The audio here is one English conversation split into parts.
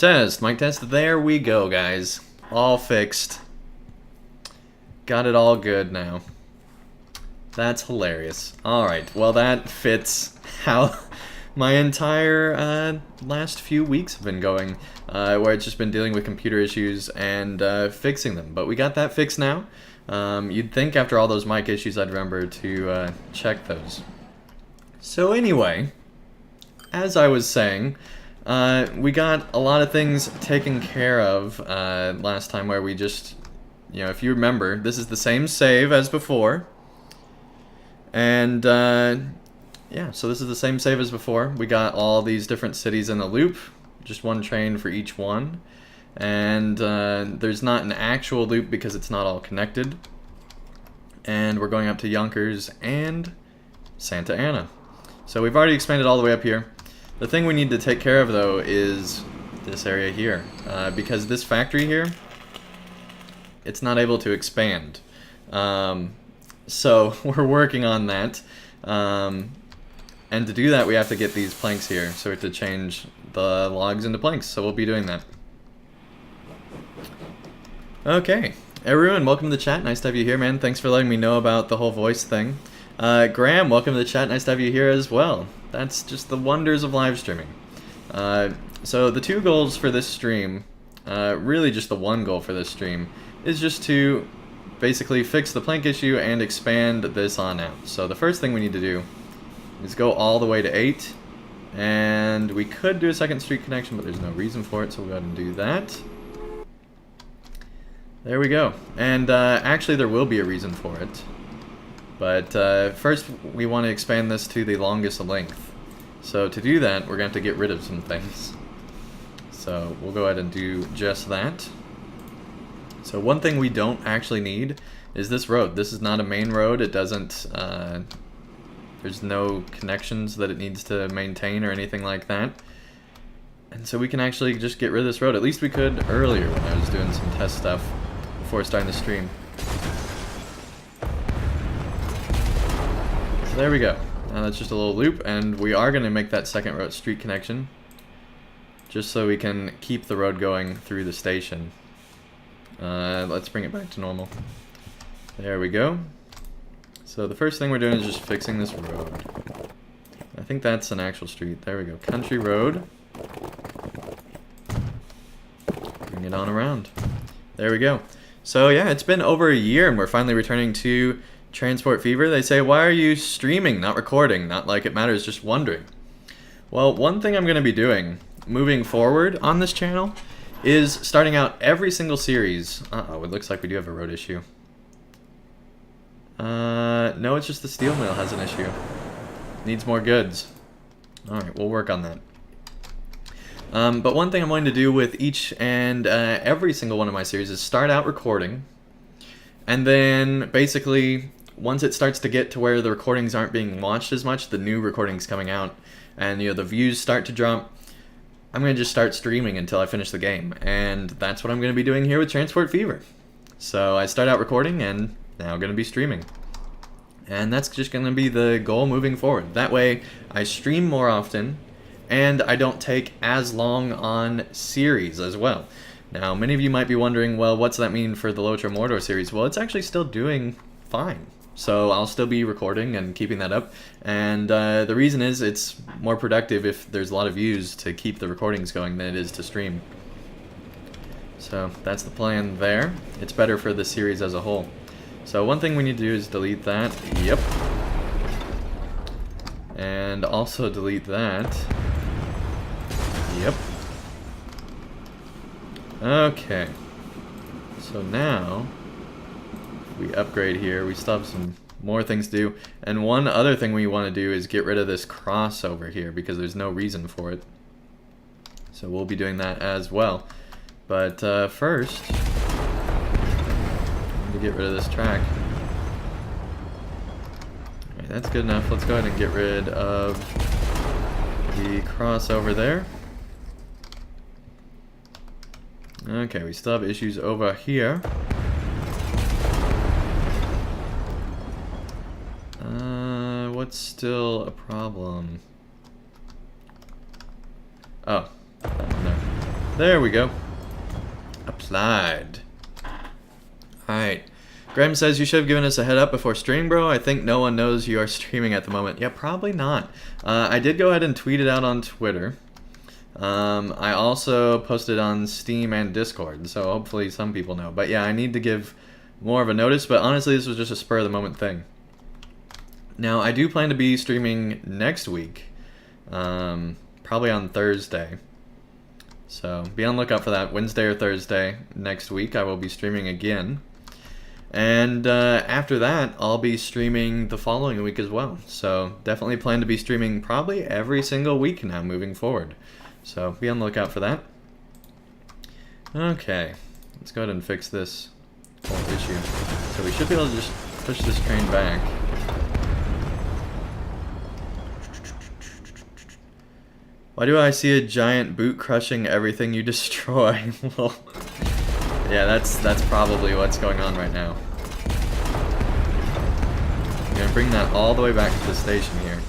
Test, mic test, there we go, guys. All fixed. Got it all good now. That's hilarious. Alright, well that fits how my entire last few weeks have been going, where it's just been dealing with computer issues and fixing them. But we got that fixed now. You'd think after all those mic issues I'd remember to check those. So anyway, as I was saying, we got a lot of things taken care of last time, where we just, you know, if you remember, this is the same save as before. And yeah, so this is the same save as before. We got all these different cities in the loop, just one train for each one. And there's not an actual loop because it's not all connected. And we're going up to Yonkers and Santa Ana. So we've already expanded all the way up here. The thing we need to take care of, though, is this area here. Because this factory here, it's not able to expand. So we're working on that. And to do that, we have to get these planks here. So we have to change the logs into planks. So we'll be doing that. Okay. Everyone, welcome to the chat. Nice to have you here, man. Thanks for letting me know about the whole voice thing. Graham, welcome to the chat. Nice to have you here as well. That's just the wonders of live streaming. So the two goals for this stream, really just the one goal for this stream, is just to basically fix the plank issue and expand this on out. So the first thing we need to do is go all the way to 8. And we could do a second street connection, but there's no reason for it, so we'll go ahead and do that. There we go. And actually there will be a reason for it. But first we want to expand this to the longest length. So to do that, we're going to have to get rid of some things. So we'll go ahead and do just that. So one thing we don't actually need is this road. This is not a main road. It doesn't, there's no connections that it needs to maintain or anything like that. And so we can actually just get rid of this road. At least we could earlier when I was doing some test stuff before starting the stream. So there we go. Now that's just a little loop, and we are going to make that second road street connection just so we can keep the road going through the station. Let's bring it back to normal. There we go. So the first thing we're doing is just fixing this road. I think that's an actual street. There we go. Country road. Bring it on around. There we go. So yeah, it's been over a year and we're finally returning to Transport Fever. They say, why are you streaming, not recording? Not like it matters, just wondering. Well, one thing I'm going to be doing moving forward on this channel is starting out every single series. Uh-oh, it looks like we do have a road issue. No, it's just the steel mill has an issue. Needs more goods. Alright, we'll work on that. But one thing I'm going to do with each and every single one of my series is start out recording. And then basically, once it starts to get to where the recordings aren't being watched as much, the new recordings coming out, and you know the views start to drop, I'm going to just start streaming until I finish the game. And that's what I'm going to be doing here with Transport Fever. So I start out recording and now I'm going to be streaming. And that's just going to be the goal moving forward. That way I stream more often and I don't take as long on series as well. Now many of you might be wondering, well, what's that mean for the Lotra Mordor series? Well, it's actually still doing fine. So I'll still be recording and keeping that up. And the reason is it's more productive if there's a lot of views to keep the recordings going than it is to stream. So that's the plan there. It's better for the series as a whole. So one thing we need to do is delete that. Yep. And also delete that. Yep. Okay. So now we upgrade here. We still have some more things to do. And one other thing we want to do is get rid of this crossover here because there's no reason for it. So we'll be doing that as well. But first, to get rid of this track. Alright, that's good enough. Let's go ahead and get rid of the crossover there. Okay, we still have issues over here. What's still a problem? Oh, that one there. There we go. Applied. Alright. Graham says you should have given us a head up before stream, bro. I think no one knows you are streaming at the moment. Yeah, probably not. I did go ahead and tweet it out on Twitter. I also posted on Steam and Discord, so hopefully some people know. But yeah, I need to give more of a notice, but honestly this was just a spur of the moment thing. Now, I do plan to be streaming next week, probably on Thursday. So be on the lookout for that. Wednesday or Thursday next week I will be streaming again. And after that, I'll be streaming the following week as well. So definitely plan to be streaming probably every single week now moving forward. So be on the lookout for that. Okay, let's go ahead and fix this whole issue. So we should be able to just push this train back. Why do I see a giant boot crushing everything you destroy? Well, yeah, that's probably what's going on right now. I'm gonna bring that all the way back to the station here.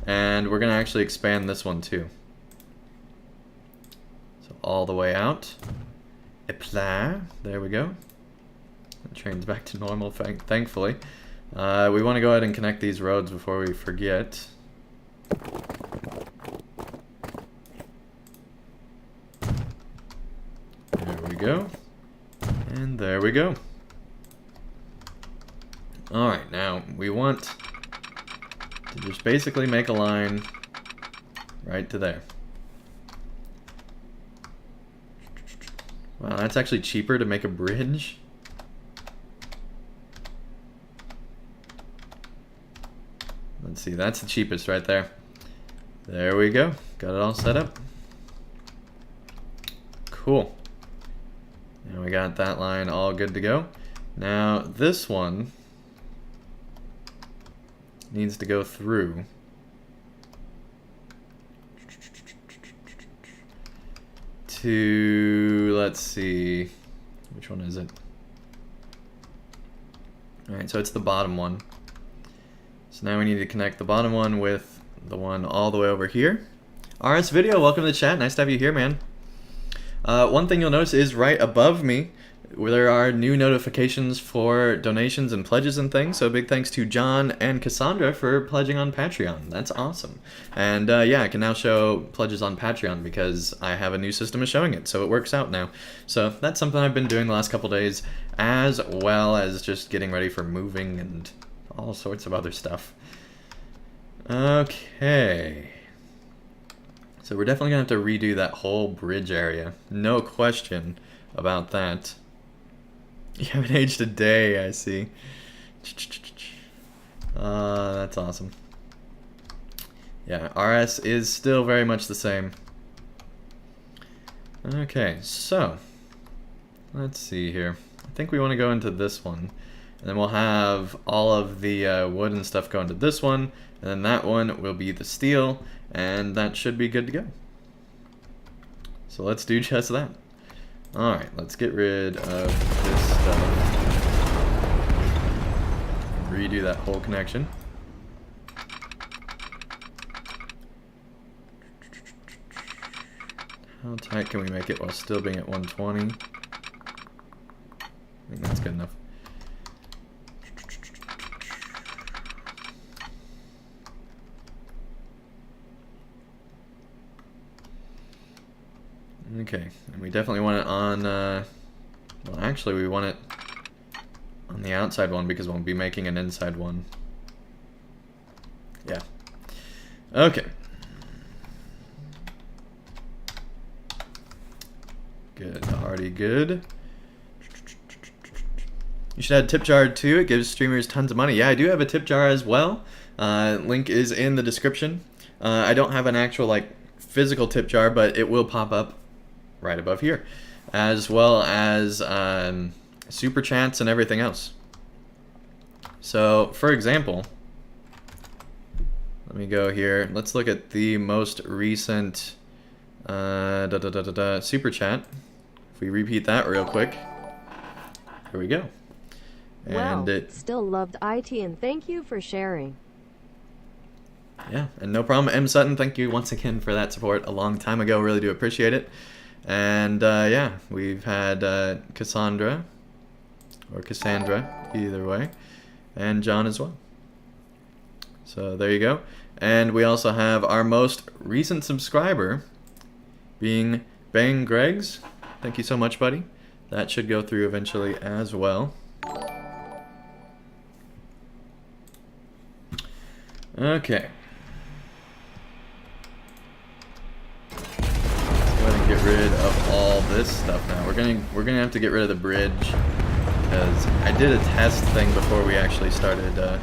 And we're gonna actually expand this one too. So all the way out. Apply. There we go. The train's back to normal, thankfully. We want to go ahead and connect these roads before we forget. There we go. And there we go. Alright, now we want to just basically make a line right to there. Wow, that's actually cheaper to make a bridge. Let's see, that's the cheapest right there. There we go. Got it all set up. Cool. And we got that line all good to go. Now this one needs to go through. To, let's see, which one is it? Alright, so it's the bottom one. So now we need to connect the bottom one with the one all the way over here. RS Video, welcome to the chat. Nice to have you here, man. One thing you'll notice is right above me, where there are new notifications for donations and pledges and things. So big thanks to John and Cassandra for pledging on Patreon. That's awesome. And yeah, I can now show pledges on Patreon because I have a new system of showing it. So it works out now. So that's something I've been doing the last couple days, as well as just getting ready for moving and all sorts of other stuff. Okay. So we're definitely going to have to redo that whole bridge area. No question about that. You haven't aged a day, I see. That's awesome. Yeah, RS is still very much the same. Okay, so let's see here. I think we want to go into this one. And then we'll have all of the wood and stuff go into this one. And then that one will be the steel. And that should be good to go. So let's do just that. Alright, let's get rid of this stuff. Redo that whole connection. How tight can we make it while still being at 120? I think that's good enough. Okay, and we definitely want it on, well actually we want it on the outside one because we'll be making an inside one. Yeah. Okay. Good, already good. You should add tip jar too, it gives streamers tons of money. Yeah, I do have a tip jar as well. Link is in the description. I don't have an actual like physical tip jar, but it will pop up right above here, as well as super chats and everything else. So for example, let me go here, let's look at the most recent super chat. If we repeat that real quick, here we go. And wow, still loved IT and thank you for sharing. Yeah, and no problem. M Sutton, thank you once again for that support a long time ago. Really do appreciate it. And yeah, we've had Cassandra, or Cassandra, either way, and John as well. So there you go. And we also have our most recent subscriber being Bang Greggs. Thank you so much, buddy. That should go through eventually as well. Okay. Let's go ahead and get rid of all this stuff now. We're gonna have to get rid of the bridge because I did a test thing before we actually started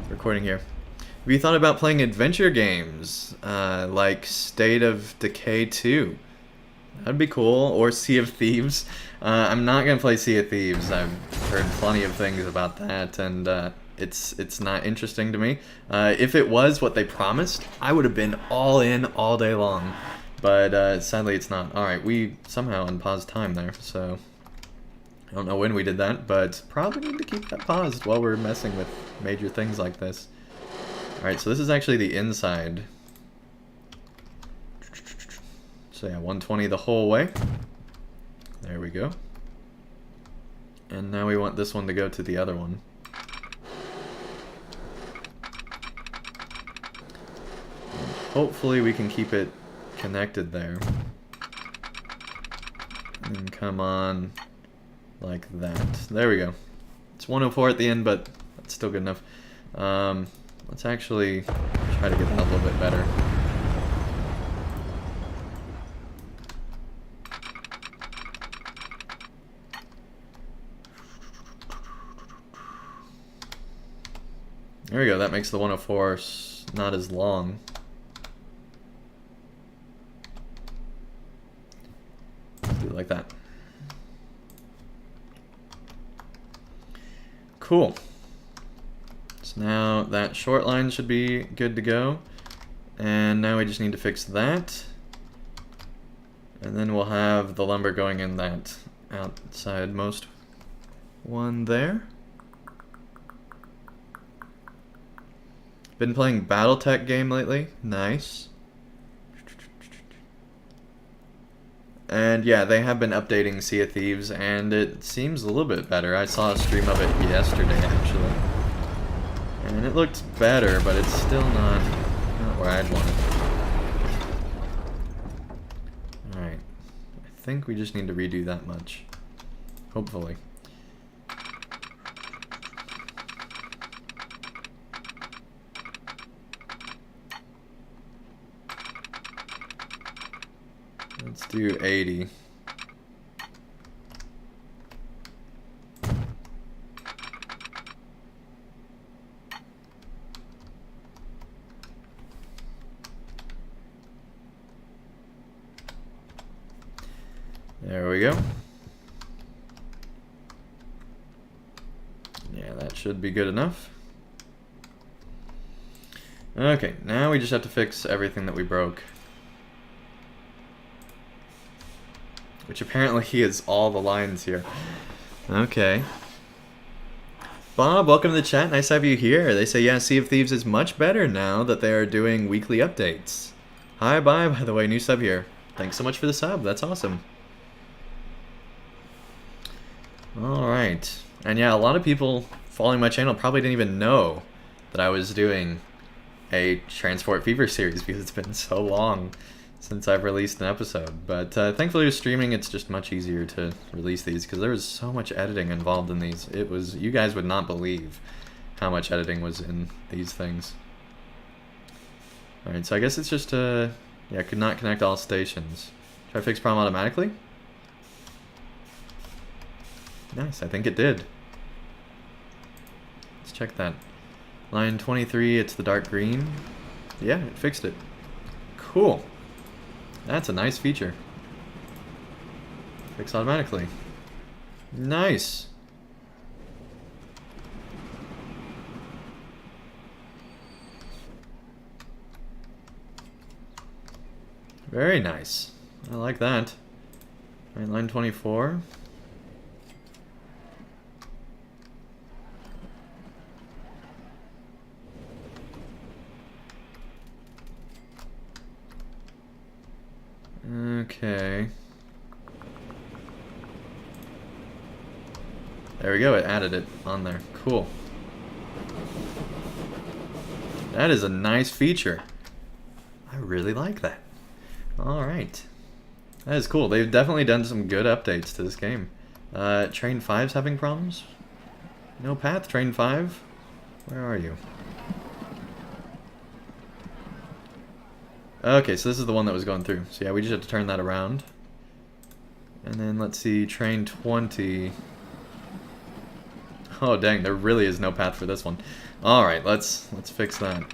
recording here. Have you thought about playing adventure games like State of Decay 2? That'd be cool. Or Sea of Thieves. I'm not gonna play Sea of Thieves. I've heard plenty of things about that, and it's not interesting to me. If it was what they promised, I would have been all in all day long. But sadly, it's not. All right, we somehow unpaused time there, so I don't know when we did that, but probably need to keep that paused while we're messing with major things like this. All right, so this is actually the inside. So yeah, 120 the whole way. There we go. And now we want this one to go to the other one. And hopefully we can keep it connected there. And come on like that. There we go. It's 104 at the end, but that's still good enough. Let's actually try to get that a little bit better. There we go, that makes the 104 not as long. Let's do it like that. Cool. So now that short line should be good to go. And now we just need to fix that. And then we'll have the lumber going in that outside most one there. Been playing BattleTech game lately. Nice. And yeah, they have been updating Sea of Thieves, and it seems a little bit better. I saw a stream of it yesterday, actually. And it looked better, but it's still not where I'd want it. Alright. I think we just need to redo that much. Hopefully. Let's do 80. There we go. Yeah, that should be good enough. Okay, now we just have to fix everything that we broke. Which apparently is all the lines here. Okay. Bob, welcome to the chat. Nice to have you here. They say, yeah, Sea of Thieves is much better now that they are doing weekly updates. Hi, bye, by the way, new sub here. Thanks so much for the sub. That's awesome. Alright. And yeah, a lot of people following my channel probably didn't even know that I was doing a Transport Fever series because it's been so long since I've released an episode. But thankfully with streaming, it's just much easier to release these because there was so much editing involved in these. It was, you guys would not believe how much editing was in these things. Alright, so I guess it's just, yeah, could not connect all stations. Should I fix problem automatically? Nice, I think it did. Let's check that. Line 23, it's the dark green. Yeah, it fixed it. Cool. That's a nice feature. Fix automatically. Nice. Very nice. I like that. All right, line 24. Okay. There we go, it added it on there. Cool. That is a nice feature. I really like that. Alright. That is cool. They've definitely done some good updates to this game. Train 5's having problems? No path, Train 5? Where are you? Okay, so this is the one that was going through. So yeah, we just have to turn that around. And then let's see, Train 20. Oh dang, there really is no path for this one. Alright, let's fix that.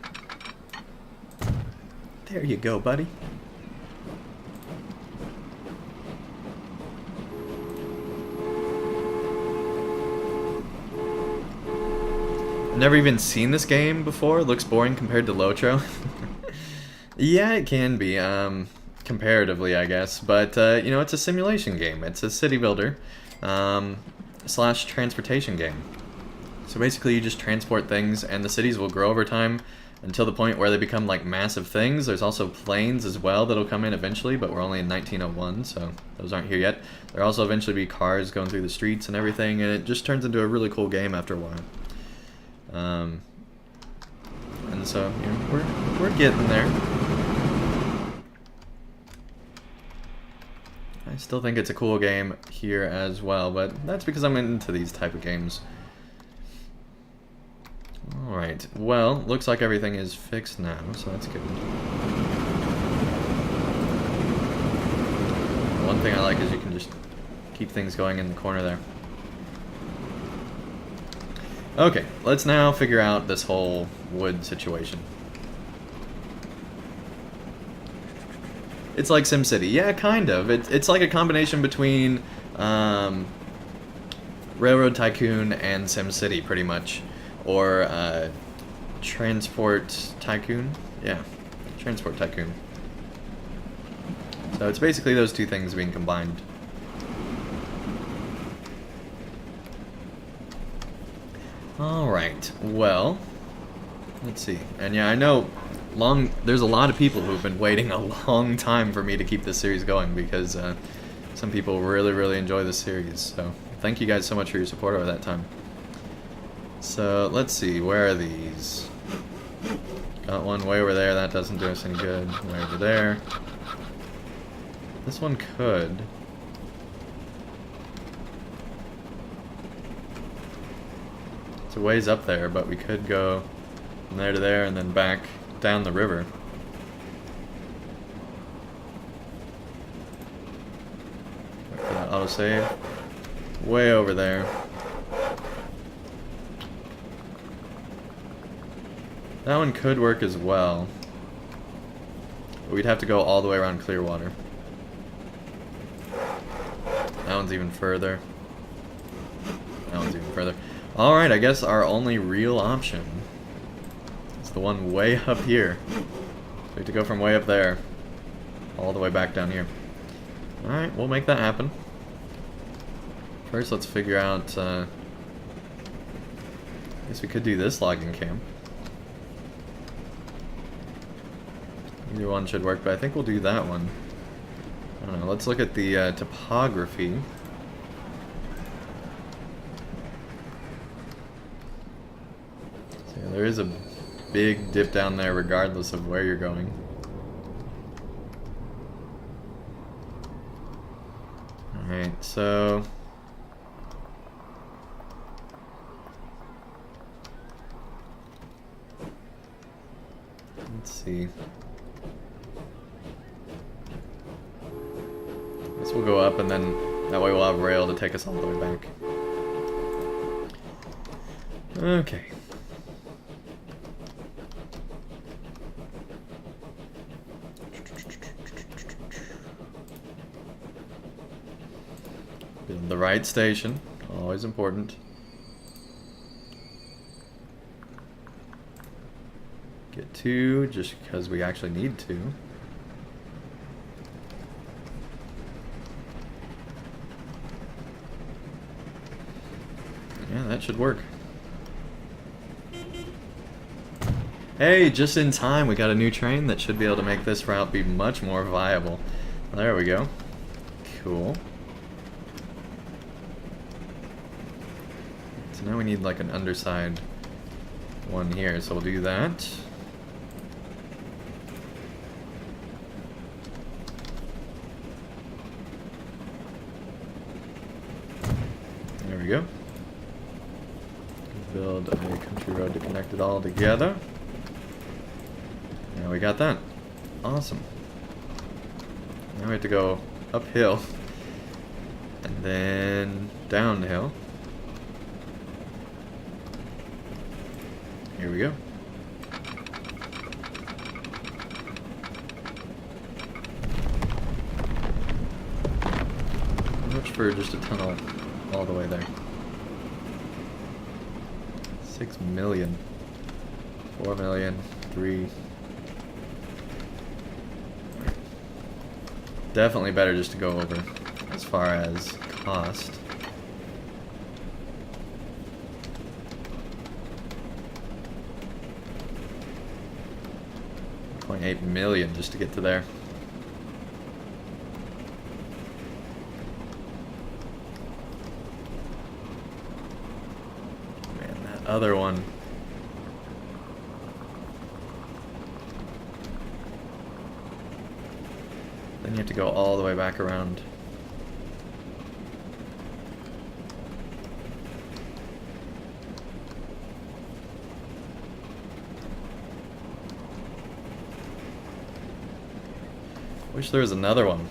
There you go, buddy. Never even seen this game before. It looks boring compared to Lotro. Yeah, it can be, comparatively, I guess. But, you know, it's a simulation game. It's a city builder, slash transportation game. So basically you just transport things, and the cities will grow over time until the point where they become, like, massive things. There's also planes as well that'll come in eventually, but we're only in 1901, so those aren't here yet. There'll also eventually be cars going through the streets and everything, and it just turns into a really cool game after a while. And so, you know, we're getting there. I still think it's a cool game here as well, but that's because I'm into these type of games. Alright, well, looks like everything is fixed now, so that's good. One thing I like is you can just keep things going in the corner there. Okay, let's now figure out this whole wood situation. It's like SimCity. Yeah, kind of. It's like a combination between Railroad Tycoon and SimCity, pretty much. Or Transport Tycoon? Yeah, Transport Tycoon. So it's basically those two things being combined. Alright, well, let's see. And yeah, I know there's a lot of people who've been waiting a long time for me to keep this series going because some people really, really enjoy this series. So thank you guys so much for your support over that time. So let's see, where are these? Got one way over there, that doesn't do us any good. Way over there. This one could. It's a ways up there, but we could go from there to there and then back down the river. Wait for that autosave. Way over there. That one could work as well. But we'd have to go all the way around Clearwater. That one's even further. That one's even further. Alright, I guess our only real option is the one way up here. So we have to go from way up there all the way back down here. Alright, we'll make that happen. First, let's figure out, I guess we could do this logging camp. Either one should work, but I think we'll do that one. I don't know, let's look at the topography. So yeah, there is a big dip down there regardless of where you're going. Alright, so let's see. Guess we'll go up and then that way we'll have rail to take us all the way back. Okay. Build the right station, always important. Get two, just because we actually need to. Yeah, that should work. Hey, just in time, we got a new train that should be able to make this route be much more viable. There we go. Cool. So now we need like an underside one here, so we'll do that. There we go. Build a country road to connect it all together. Now we got that. Awesome. Now we have to go uphill and then downhill. Here we go. How much for just a tunnel all the way there? 6 million. 4 million. 3. Definitely better just to go over as far as cost. $0.8 million just to get to there. Man, that other one. Then you have to go all the way back around. Wish there was another one.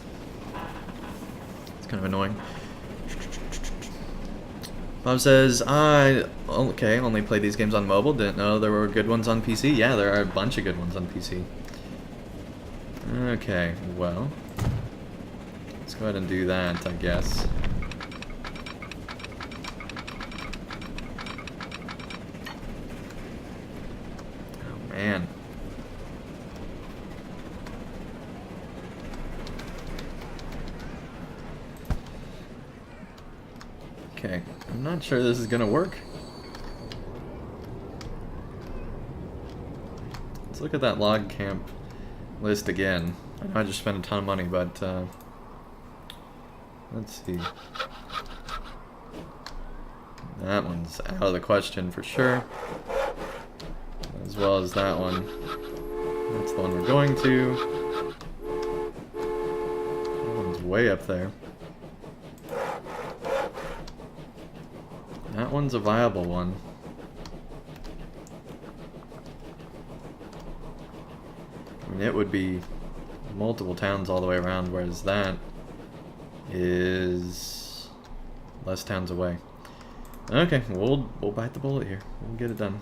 It's kind of annoying. Bob says, okay, only play these games on mobile. Didn't know there were good ones on PC. Yeah, there are a bunch of good ones on PC. Okay, well, let's go ahead and do that, I guess. Oh, man. Okay, I'm not sure this is gonna work. Let's look at that log camp list again. I know I just spent a ton of money, but let's see. That one's out of the question for sure. As well as that one. That's the one we're going to. That one's way up there. That one's a viable one. I mean, it would be multiple towns all the way around, whereas that is less towns away. Okay, we'll bite the bullet here. We'll get it done.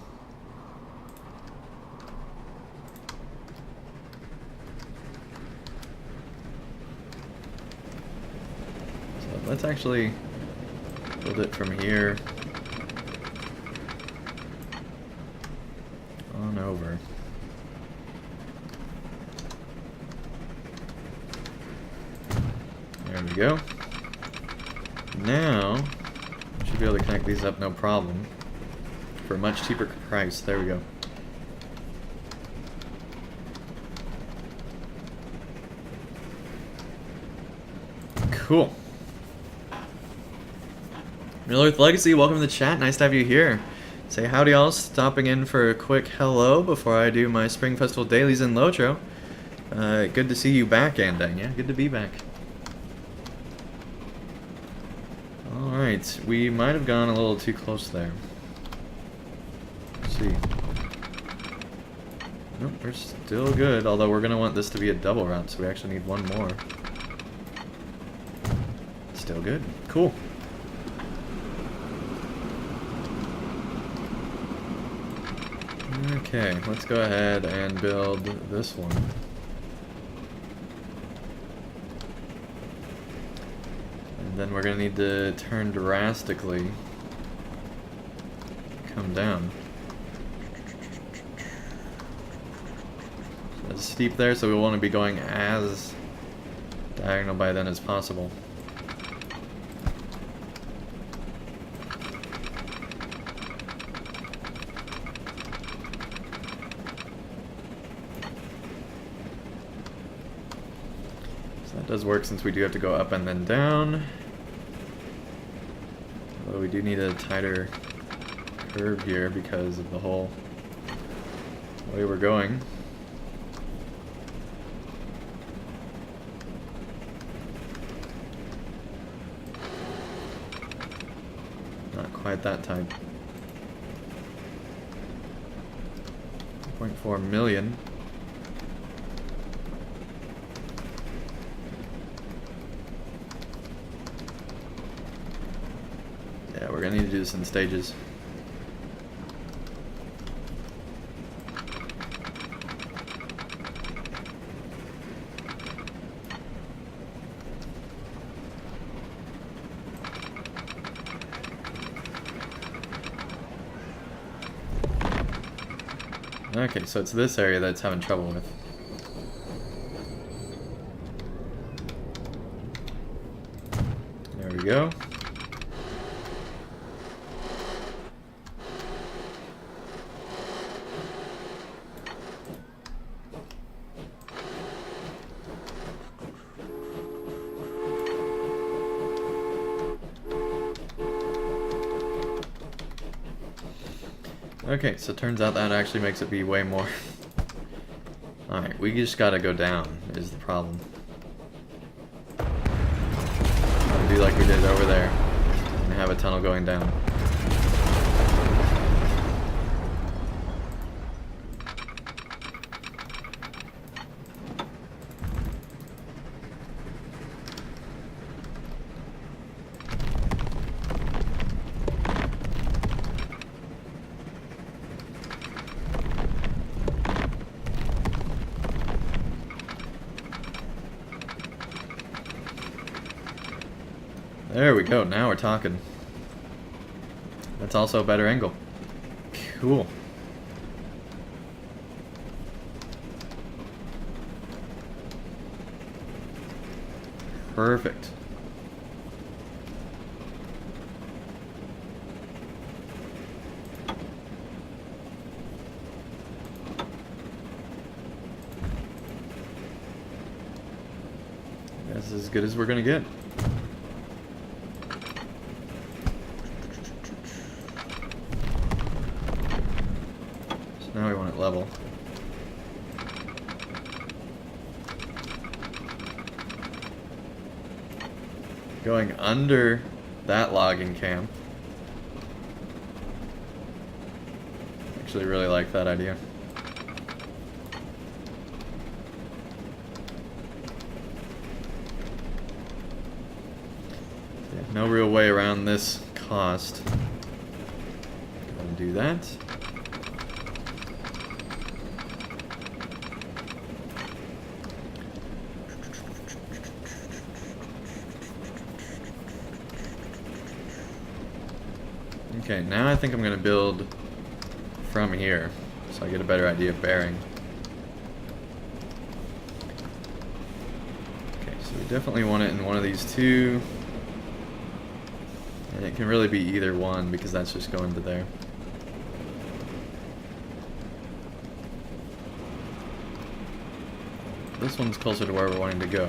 So let's actually build it from here on over. There we go. Now, we should be able to connect these up no problem for a much cheaper price. There we go. Cool. Miller with Legacy, welcome to the chat. Nice to have you here. Say howdy all, stopping in for a quick hello before I do my Spring Festival dailies in Lotro. Good to see you back, Andang. Yeah, good to be back. Alright, we might have gone a little too close there. Let's see. Nope, we're still good, although we're going to want this to be a double route, so we actually need one more. Still good. Cool. Okay, let's go ahead and build this one. And then we're going to need to turn drastically. Come down. So it's steep there, so we want to be going as diagonal by then as possible. That does work since we do have to go up and then down. Although we do need a tighter curve here because of the whole way we're going. Not quite that tight. 1.4 million. Yeah, we're gonna need to do this in stages. Okay, so it's this area that's having trouble with. There we go. Okay, so it turns out that actually makes it be way more. Alright, we just gotta go down, is the problem. Gotta do like we did over there, and have a tunnel going down. There we go, now we're talking. That's also a better angle. Cool. Perfect. That's as good as we're gonna get. Now we want it level. Going under that logging camp. Actually really like that idea. Yeah, no real way around this cost. Gonna do that. Okay, now I think I'm gonna build from here, so I get a better idea of bearing. Okay, so we definitely want it in one of these two. And it can really be either one, because that's just going to there. This one's closer to where we're wanting to go.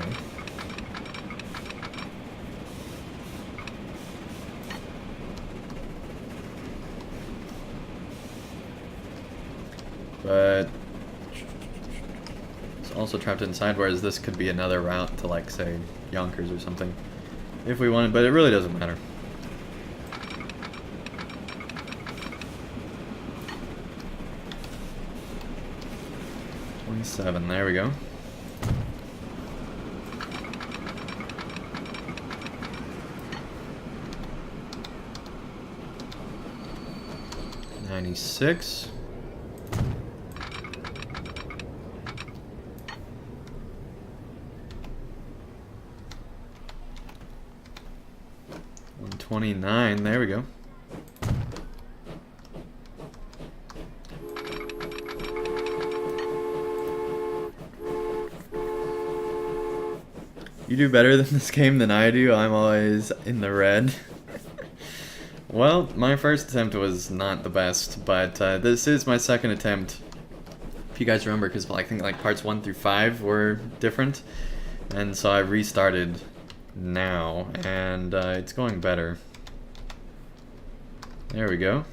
But it's also trapped inside, whereas this could be another route to, like, say, Yonkers or something, if we wanted, but it really doesn't matter. $27, there we go. $96. $129, there we go. You do better than this game than I do. I'm always in the red. Well, my first attempt was not the best, but this is my second attempt. If you guys remember, because I think like parts 1 through 5 were different, and so I restarted now, and it's going better. There we go.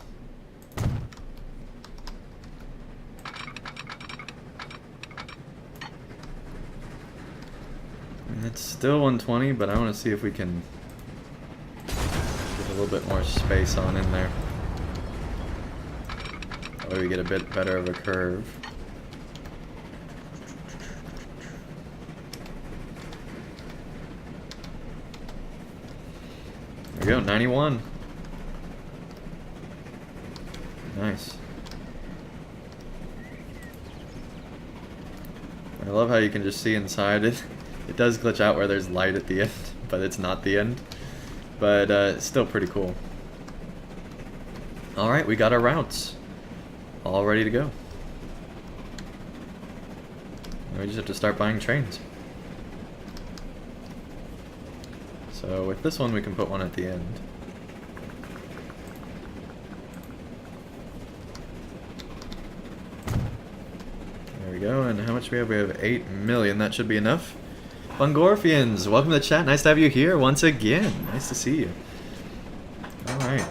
It's still 120, but I want to see if we can get a little bit more space on in there. That way we get a bit better of a curve. There we go, 91. Nice. I love how you can just see inside it. It does glitch out where there's light at the end, but it's not the end. But it's still pretty cool. Alright, we got our routes. All ready to go. We just have to start buying trains. So with this one we can put one at the end. There we go, and how much we have? We have 8 million, that should be enough. Bungorfians, welcome to the chat, nice to have you here once again. Nice to see you. Alright.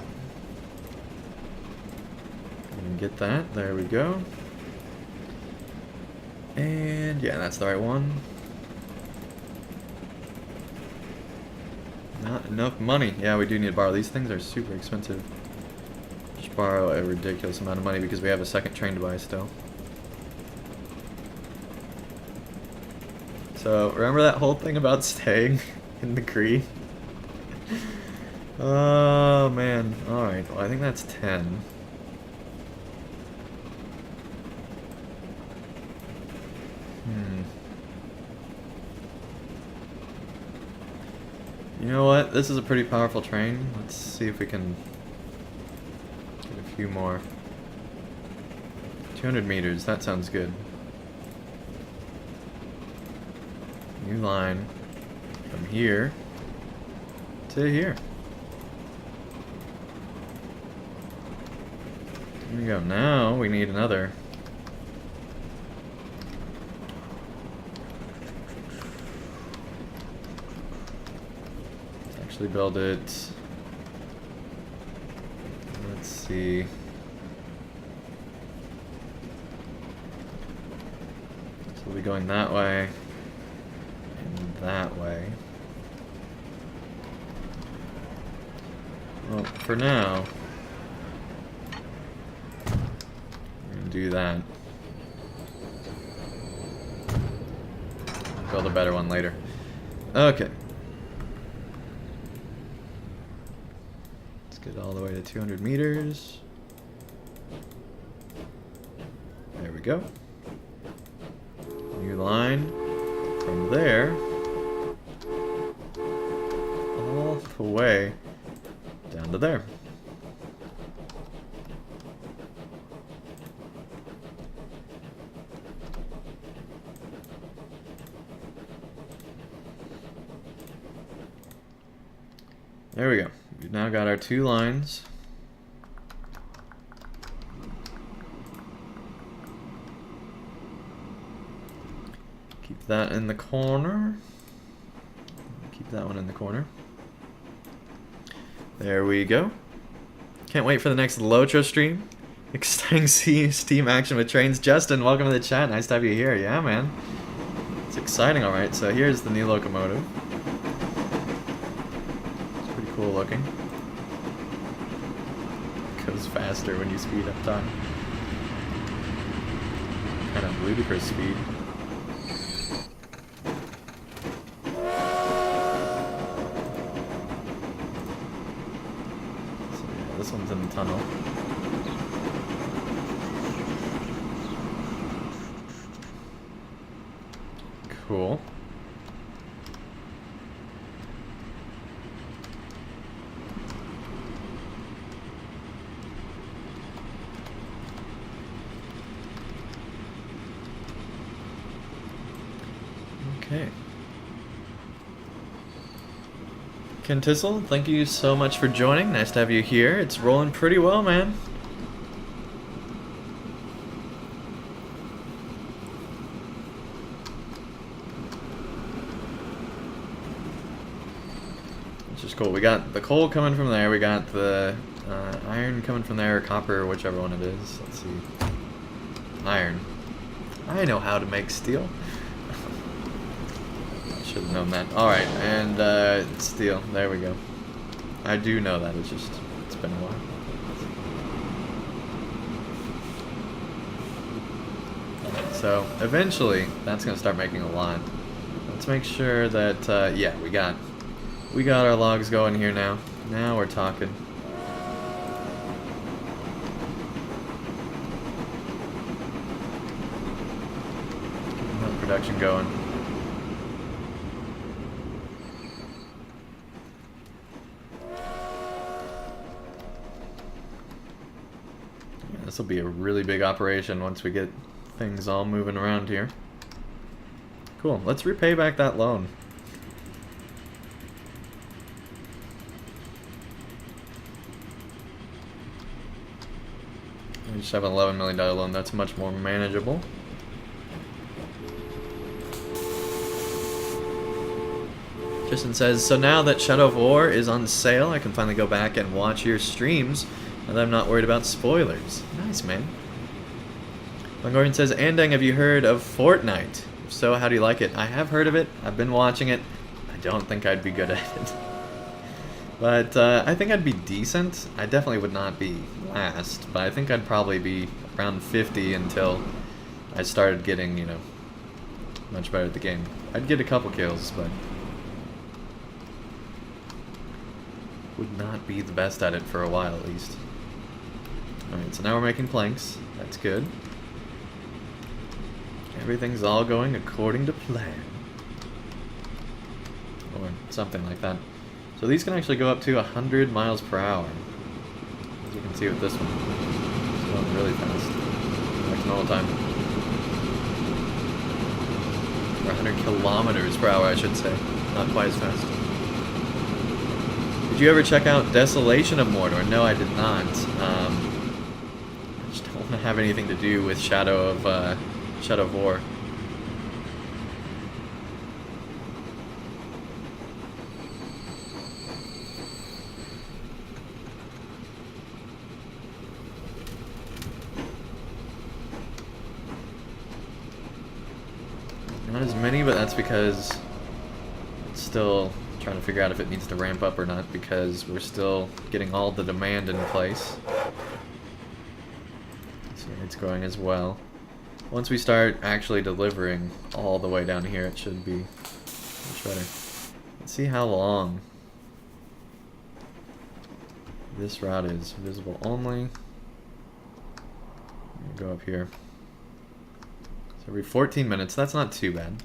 Get that, there we go. And yeah, that's the right one. Not enough money. Yeah, we do need to borrow. These things are super expensive. Just borrow a ridiculous amount of money because we have a second train to buy still. So, remember that whole thing about staying in the Cree? Oh, man. Alright, well, I think that's 10. You know what? This is a pretty powerful train. Let's see if we can get a few more. 200 meters, that sounds good. New line from here to here. There we go. Now we need another. Let's actually build it. Let's see. So we'll be going that way. That way. Well, for now, we're gonna do that. Build a better one later. Okay. Let's get all the way to 200 meters. There we go. New line from there. All the way down to there. There we go. We've now got our 2 lines. Keep that in the corner. Keep that one in the corner. There we go. Can't wait for the next Lotro stream. Exciting Steam action with trains. Justin, welcome to the chat. Nice to have you here. Yeah, man. It's exciting, alright. So here's the new locomotive. It's pretty cool looking. Goes faster when you speed up time. Kind of ludicrous speed. This one's in the tunnel. Cool. Okay. Kentissel, thank you so much for joining. Nice to have you here. It's rolling pretty well, man. Which is cool. We got the coal coming from there. We got the iron coming from there, or copper, whichever one it is. Let's see. Iron. I know how to make steel. Should have known that. Alright, and steel. There we go. I do know that, it's just, it's been a while. So, eventually, that's going to start making a lot. Let's make sure that, yeah, we got our logs going here now. Now we're talking. Getting that production going. Yeah, this will be a really big operation once we get things all moving around here. Cool. Let's repay back that loan. We just have an $11 million loan. That's much more manageable. Tristan says, so now that Shadow of War is on sale, I can finally go back and watch your streams, and I'm not worried about spoilers. Nice, man. Longorian says, Andang, have you heard of Fortnite? If so, how do you like it? I have heard of it. I've been watching it. I don't think I'd be good at it. But I think I'd be decent. I definitely would not be last, but I think I'd probably be around 50 until I started getting, you know, much better at the game. I'd get a couple kills, but would not be the best at it for a while at least. Alright, so now we're making planks. That's good. Everything's all going according to plan. Or something like that. So these can actually go up to 100 miles per hour. As you can see with this one. It's going really fast. Like normal time. Or 100 kilometers per hour, I should say. Not quite as fast. Did you ever check out Desolation of Mordor? No, I did not. I just don't want to have anything to do with Shadow of War. Not as many, but that's because it's still trying to figure out if it needs to ramp up or not, because we're still getting all the demand in place. So it's growing as well. Once we start actually delivering all the way down here, it should be much better. Let's see how long this route is. Visible only. Go up here. So every 14 minutes, that's not too bad.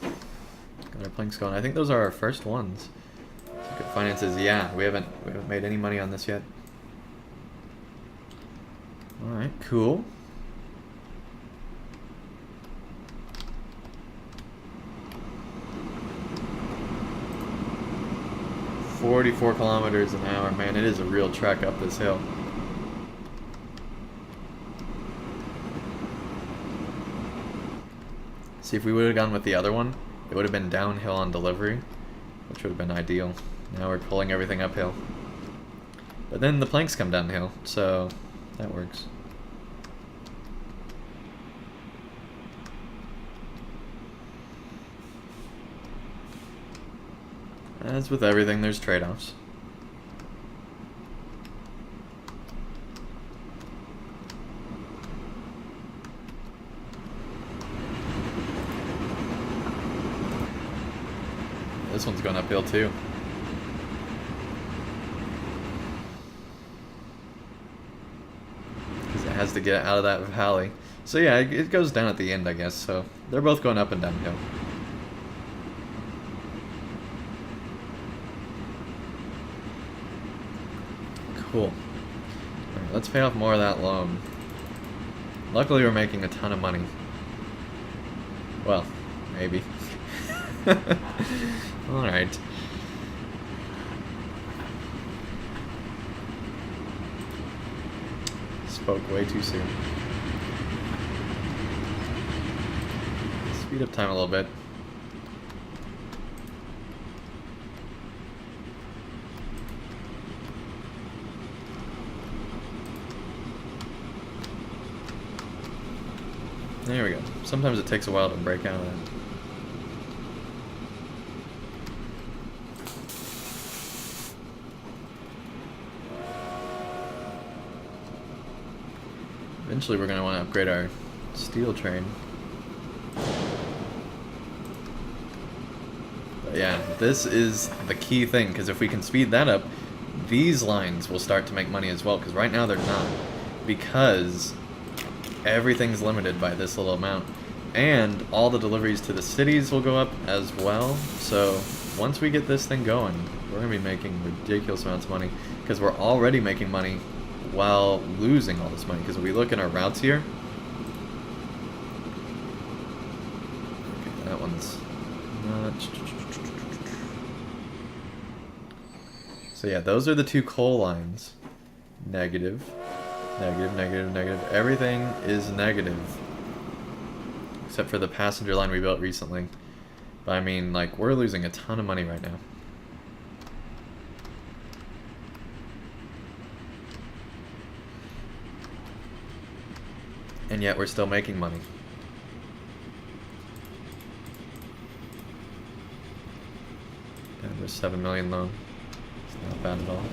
Got our planks going. I think those are our first ones. Good finances, yeah. We haven't made any money on this yet. Alright, cool. $44 kilometers an hour, man, it is a real trek up this hill. See, if we would have gone with the other one, it would have been downhill on delivery, which would have been ideal. Now we're pulling everything uphill. But then the planks come downhill, so that works. As with everything, there's trade-offs. This one's going uphill too. Because it has to get out of that valley. So yeah, it goes down at the end, I guess. So they're both going up and downhill. Cool. Alright, let's pay off more of that loan. Luckily we're making a ton of money. Well, maybe. Alright. Spoke way too soon. Speed up time a little bit. There we go. Sometimes it takes a while to break out of that. Eventually we're going to want to upgrade our steel train. But yeah, this is the key thing, because if we can speed that up, these lines will start to make money as well, because right now they're not. Because everything's limited by this little amount. And all the deliveries to the cities will go up as well. So once we get this thing going, we're going to be making ridiculous amounts of money, because we're already making money while losing all this money. Because if we look at our routes here, okay, that one's not. So yeah, those are the two coal lines. Negative, negative, negative, negative. Everything is negative. Except for the passenger line we built recently. But I mean, like, we're losing a ton of money right now. And yet we're still making money. And we're 7 million low. It's not bad at all.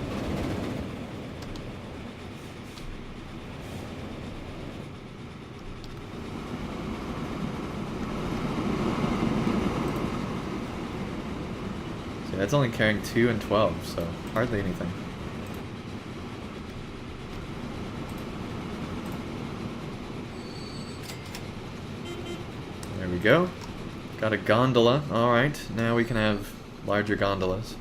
See, that's only carrying 2 and 12, so hardly anything. There we go. Got a gondola. Alright, now we can have larger gondolas.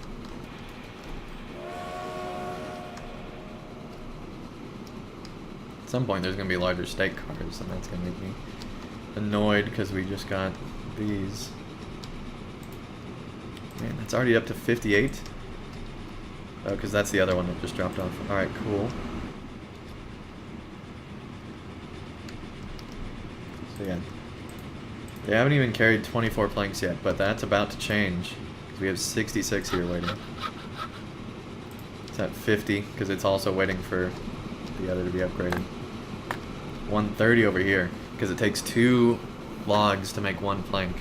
At some point there's going to be larger state cars, and that's going to make me annoyed because we just got these. Man, that's already up to 58. Oh, because that's the other one that just dropped off. Alright, cool. So yeah. They haven't even carried 24 planks yet, but that's about to change. Because we have 66 here waiting. It's at 50, because it's also waiting for the other to be upgraded. 130 over here, because it takes 2 logs to make 1 plank.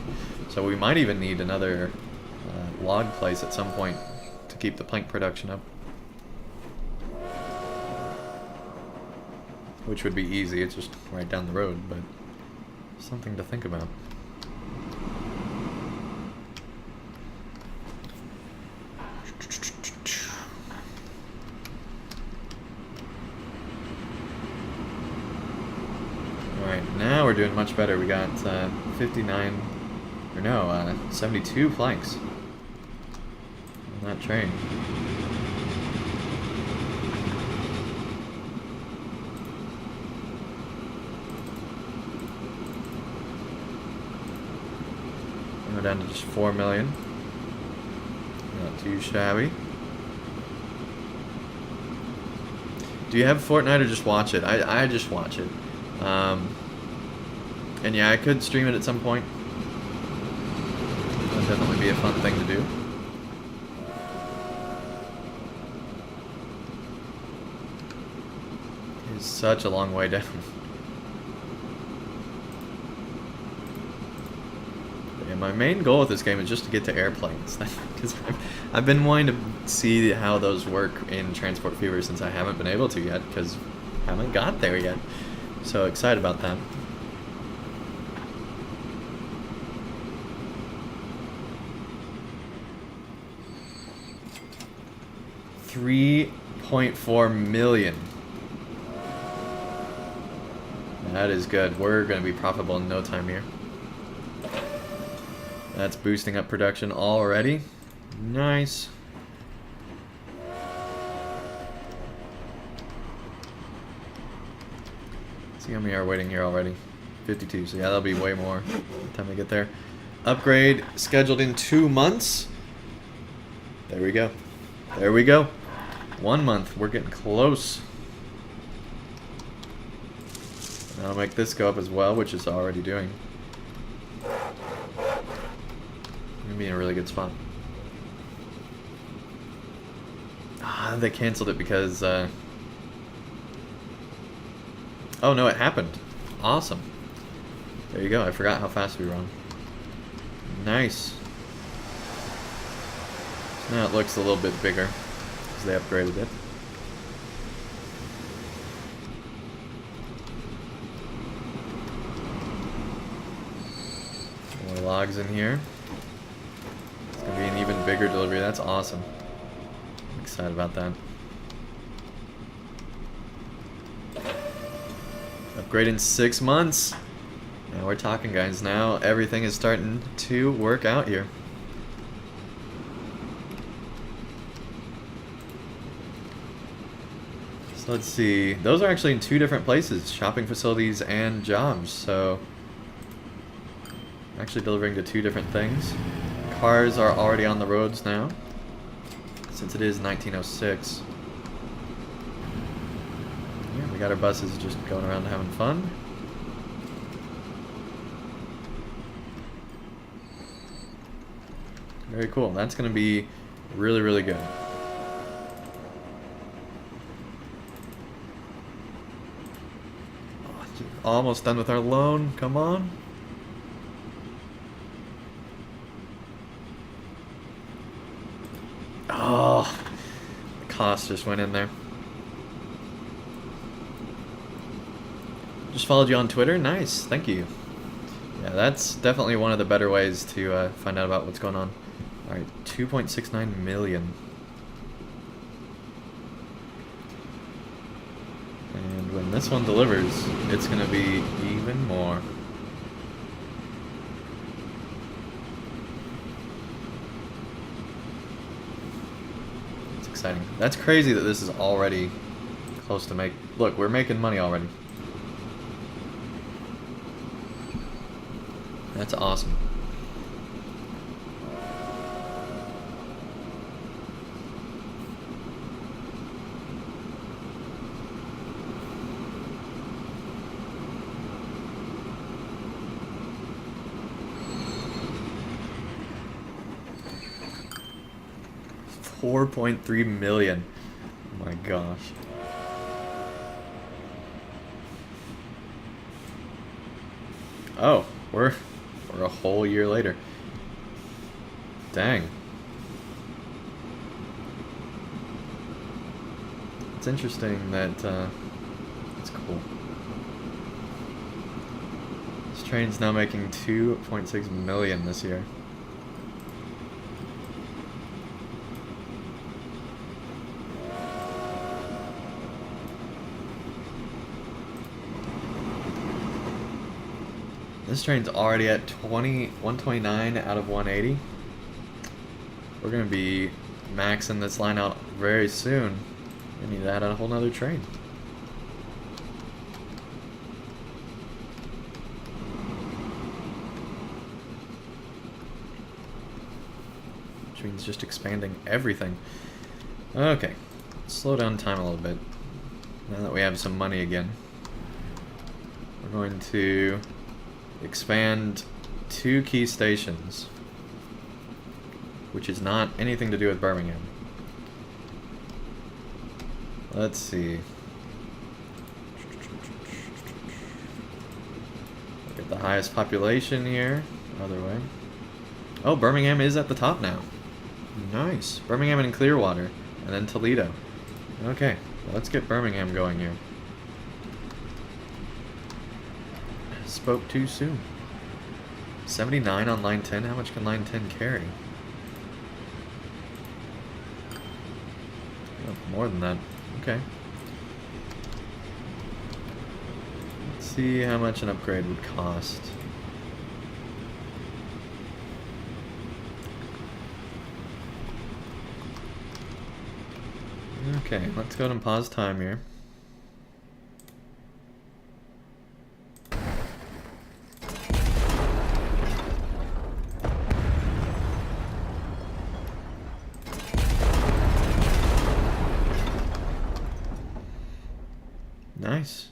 So we might even need another log place at some point to keep the plank production up. Which would be easy, it's just right down the road, but something to think about. Alright, now we're doing much better. We got 59, or no, 72 planks on that train. We're down to just 4 million. Not too shabby. Do you have Fortnite or just watch it? I just watch it. And yeah, I could stream it at some point. That'd definitely be a fun thing to do. It's such a long way down. My main goal with this game is just to get to airplanes, because I've been wanting to see how those work in Transport Fever since I haven't been able to yet, because I haven't got there yet. So excited about that. $3.4 million. That is good. We're going to be profitable in no time here. That's boosting up production already. Nice. See how many are waiting here already? 52. So yeah, that'll be way more by the time we get there. Upgrade scheduled in 2 months. There we go. There we go. 1 month. We're getting close. I'll make this go up as well, which it's already doing. Gonna be in a really good spot. Ah, they canceled it because oh no, it happened. Awesome. There you go. I forgot how fast we run. Nice. So now it looks a little bit bigger because they upgraded it. More logs in here. It's gonna be an even bigger delivery. That's awesome. I'm excited about that. Upgrade in 6 months. Now we're talking, guys. Now everything is starting to work out here. So let's see. Those are actually in 2 different places, shopping facilities and jobs. So actually delivering to 2 different things. Cars are already on the roads now, since it is 1906. Yeah, we got our buses just going around having fun. Very cool. That's going to be really, really good. Oh, almost done with our loan. Come on. Oh, the cost just went in there. Just followed you on Twitter. Nice. Thank you. Yeah, that's definitely one of the better ways to find out about what's going on. Alright, 2.69 million. And when this one delivers, it's going to be even more. It's exciting. That's crazy that this is already close to make... Look, we're making money already. That's awesome. $4.3 million. Oh my gosh. Oh, we're a whole year later. Dang. It's interesting that it's cool. This train's now making 2.6 million this year. This train's already at 129 out of 180. We're going to be maxing this line out very soon. We need to add a whole nother train. Which means just expanding everything. Okay, slow down time a little bit. Now that we have some money again. We're going to expand 2 key stations, which is not anything to do with Birmingham. Let's see. Look at the highest population here. Other way. Oh, Birmingham is at the top now. Nice. Birmingham and Clearwater, and then Toledo. Okay, well, let's get Birmingham going here. Spoke too soon. 79 on line 10. How much can line 10 carry? Oh, more than that. Okay. Let's see how much an upgrade would cost. Okay, let's go ahead and pause time here. Nice.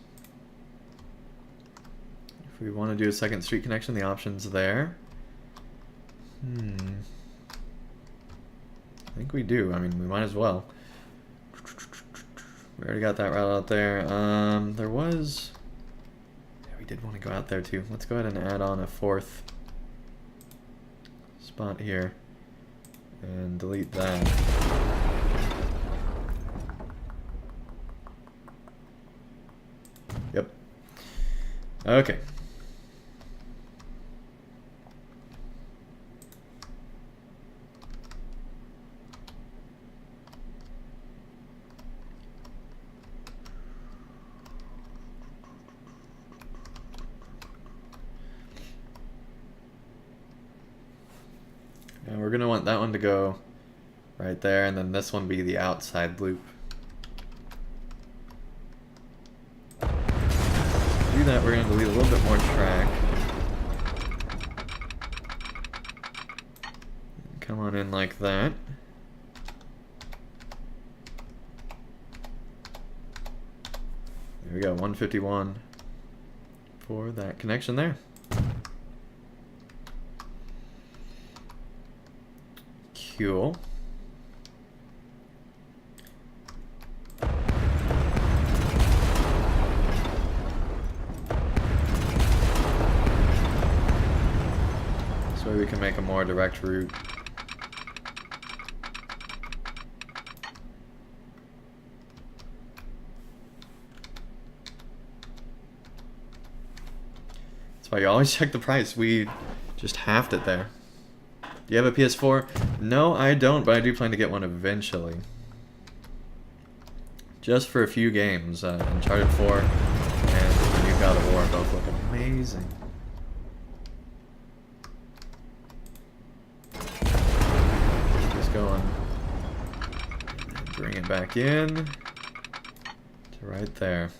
If we want to do a second street connection, the option's there. I think we do. I mean, we might as well. We already got that route out there. There was... Yeah, we did want to go out there too. Let's go ahead and add on a 4th spot here. And delete that. Yep. Okay. want that one to go right there, and then this one be the outside loop. To do that, we're going to delete a little bit more track. Come on in like that. There we go, 151 for that connection there. Cool. This way we can make a more direct route. That's why you always check the price. We just halved it there. Do you have a PS4? No, I don't, but I do plan to get one eventually. Just for a few games. Uncharted 4 and the new God of War both look amazing. Just going. Bring it back in to right there.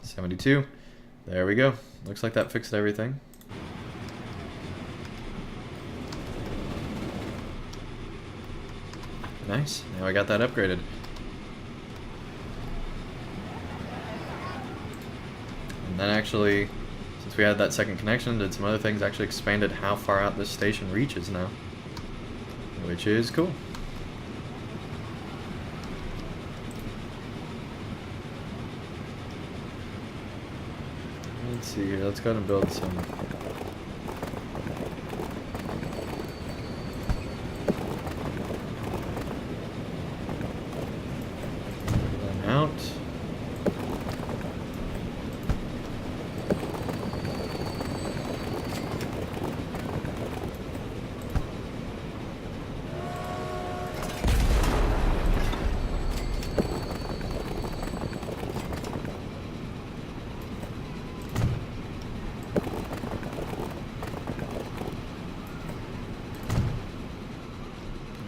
$72. There we go. Looks like that fixed everything. Nice. Now I got that upgraded. And then actually, since we had that second connection, did some other things, actually expanded how far out this station reaches now. Which is cool. Let's see here, let's go ahead and build some. Then out.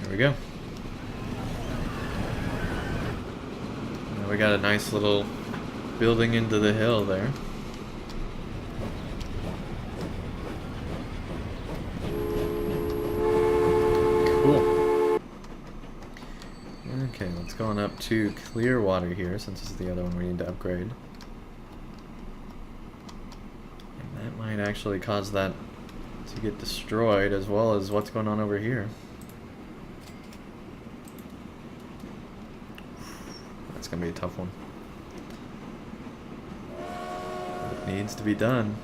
There we go. Now we got a nice little building into the hill there. Cool. Okay, let's go on up to Clearwater here, since this is the other one we need to upgrade. And that might actually cause that to get destroyed, as well as what's going on over here. That's gonna be a tough one. It needs to be done.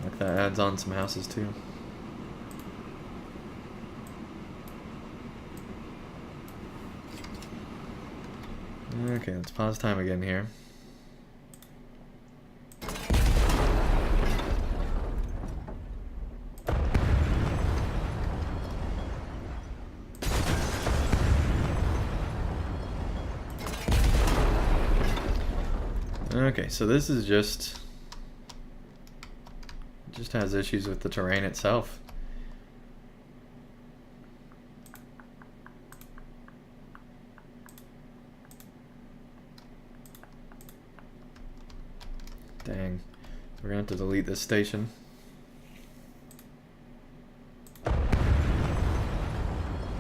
Like that adds on some houses too. Okay, let's pause time again here. Okay, so this is just has issues with the terrain itself. Dang. We're gonna have to delete this station.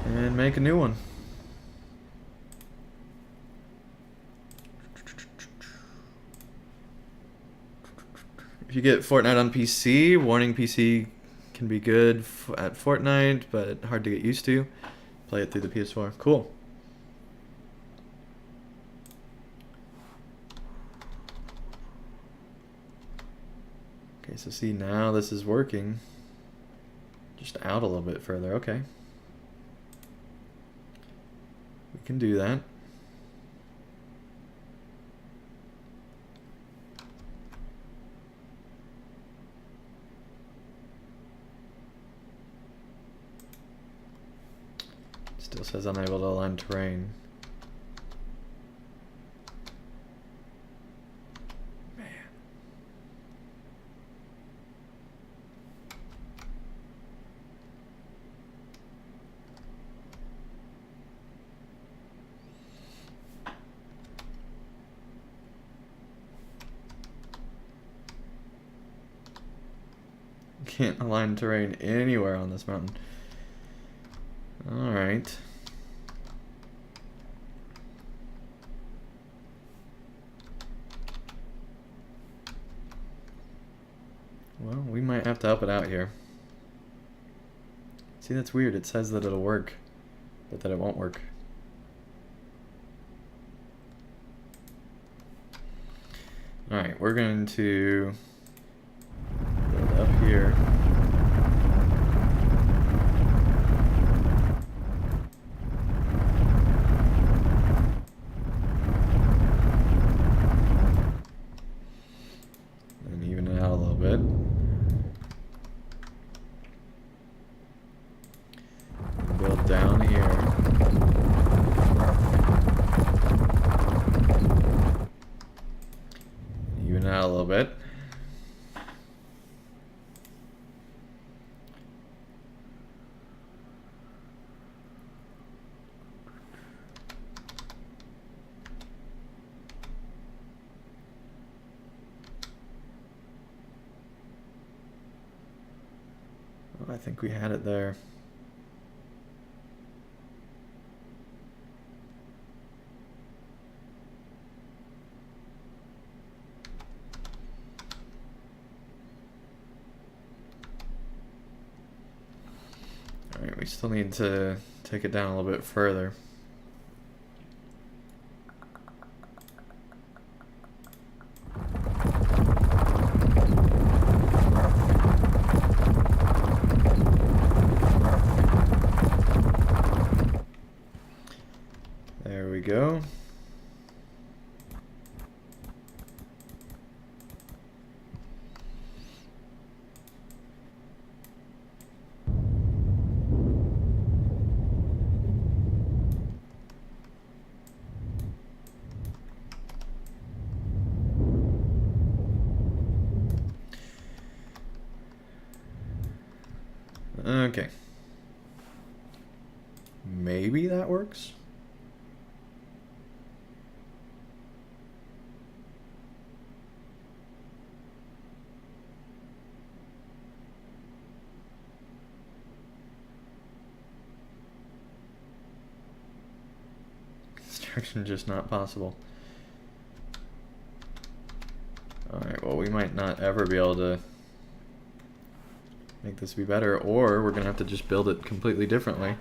And make a new one. If you get Fortnite on PC, warning PC can be good at Fortnite, but hard to get used to. Play it through the PS4. Cool. Okay, so see, now this is working. Just out a little bit further. Okay. We can do that. Still says unable to align terrain. Man. Can't align terrain anywhere on this mountain. Alright. Well, we might have to up it out here. See, that's weird. It says that it'll work, but that it won't work. Alright, we're going to build up here. And even it out a little bit. Build down here. Even out a little bit. Oh, I think we had it there. Alright, we still need to take it down a little bit further. There we go. Okay. Maybe that works? Construction just not possible. Alright, well, we might not ever be able to make this be better, or we're gonna have to just build it completely differently.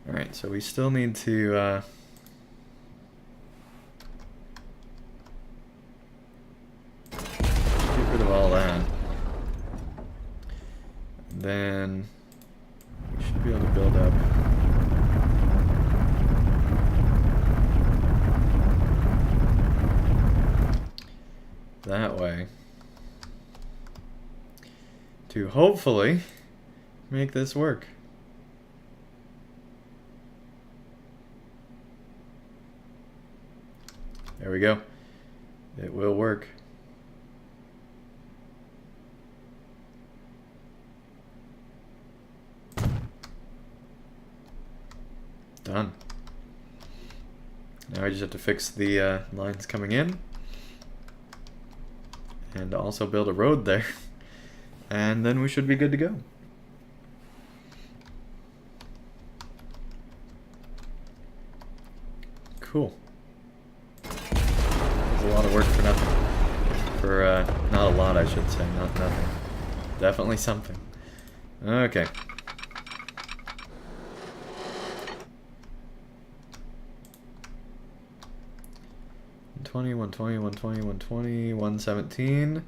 Alright, so we still need to get rid of all that. Then we should be able to build up. That way. To hopefully make this work. There we go. It will work. Done. Now I just have to fix the lines coming in. And also build a road there. And then we should be good to go. Cool. A lot of work for nothing. For, not a lot, I should say, not nothing. Definitely something. Okay. 120, 120, 120, 120, 117.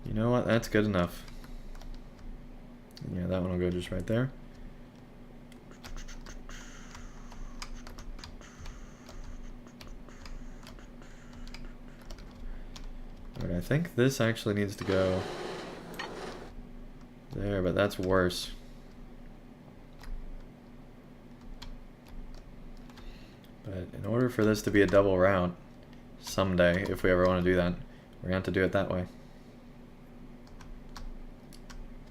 You know what? That's good enough. Yeah, that one will go just right there. Alright, I think this actually needs to go there, but that's worse. But in order for this to be a double route someday, if we ever want to do that, we're going to have to do it that way.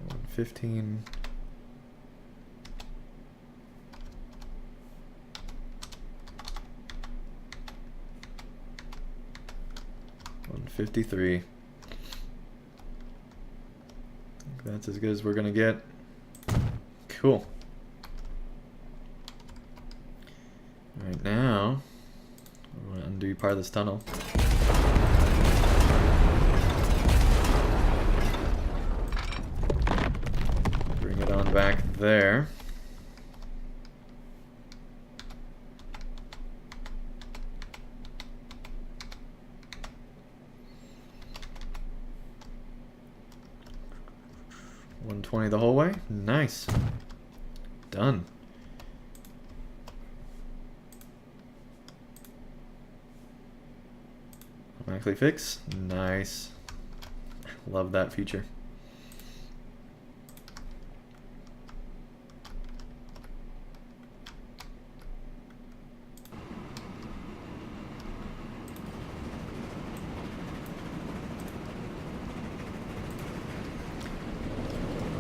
115. 153. That's as good as we're gonna get. Cool. Alright, now we're gonna undo part of this tunnel. Bring it on back there. $120 the whole way. Nice. Done. Automatically fix. Nice. Love that feature.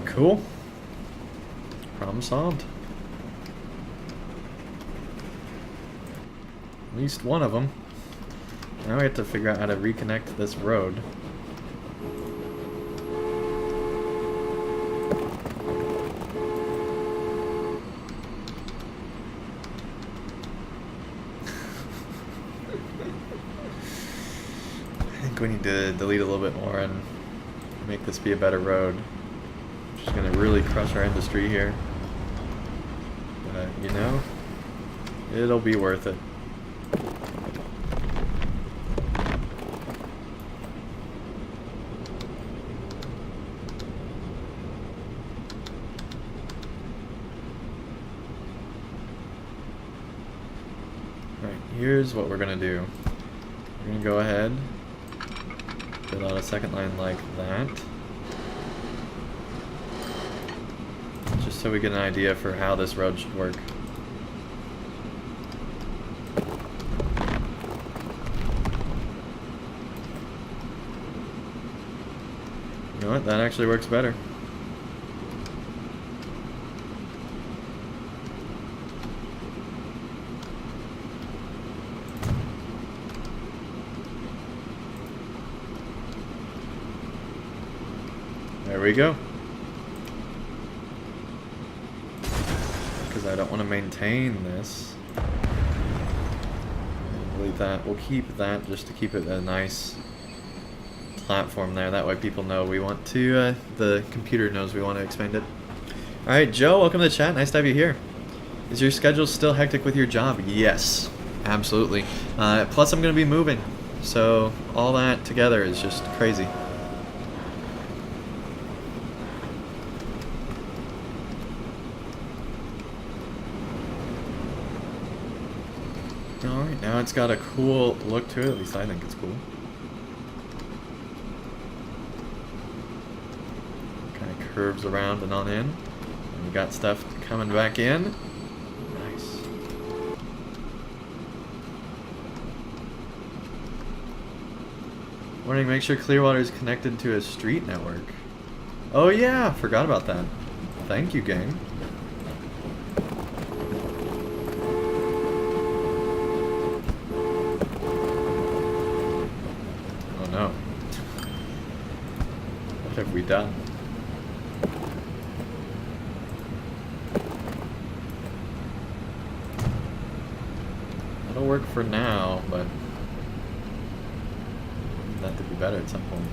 Cool. Problem solved. At least one of them. Now we have to figure out how to reconnect this road. I think we need to delete a little bit more and make this be a better road. Just gonna really crush our industry here. But, you know, it'll be worth it. Alright, here's what we're gonna do. We're gonna go ahead, build out a second line like that. So we get an idea for how this road should work. You know what? That actually works better. There we go. I don't want to maintain this. Delete that. We'll keep that just to keep it a nice platform there. That way people know we want to, the computer knows we want to expand it. Alright, Joe, welcome to the chat. Nice to have you here. Is your schedule still hectic with your job? Yes, absolutely. Plus I'm going to be moving. So all that together is just crazy. Alright, now it's got a cool look to it, at least I think it's cool. Kind of curves around and on in. And we got stuff coming back in. Nice. Warning, make sure Clearwater is connected to a street network. Oh yeah, forgot about that. Thank you, gang. What have we done? That'll work for now, but that could be better at some point.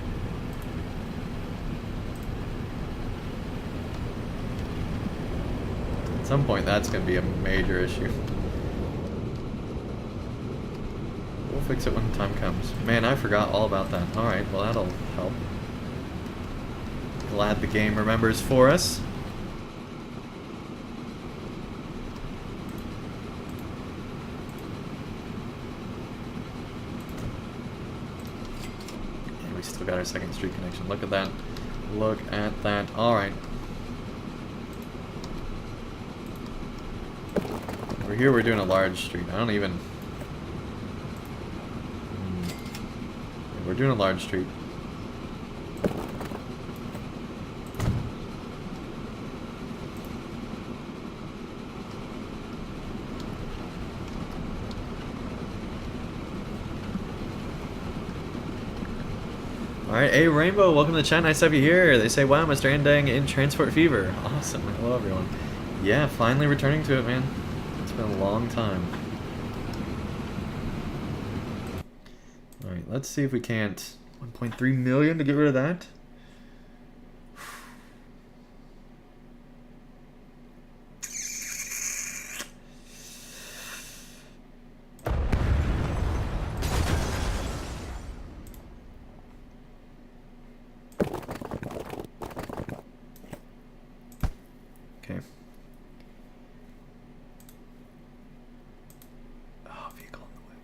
At some point, that's going to be a major issue. We'll fix it when the time comes. Man, I forgot all about that. Alright, well that'll help. Glad the game remembers for us. And we still got our second street connection. Look at that. Look at that. Alright. Over here we're doing a large street. I don't even we're doing a large street. Alright, hey Rainbow, welcome to the chat. Nice to have you here. They say, wow, Mr. Andang in Transport Fever. Awesome. Hello, everyone. Yeah, finally returning to it, man. It's been a long time. Alright, let's see if we can't... 1.3 million to get rid of that? Okay. Oh, vehicle in the way.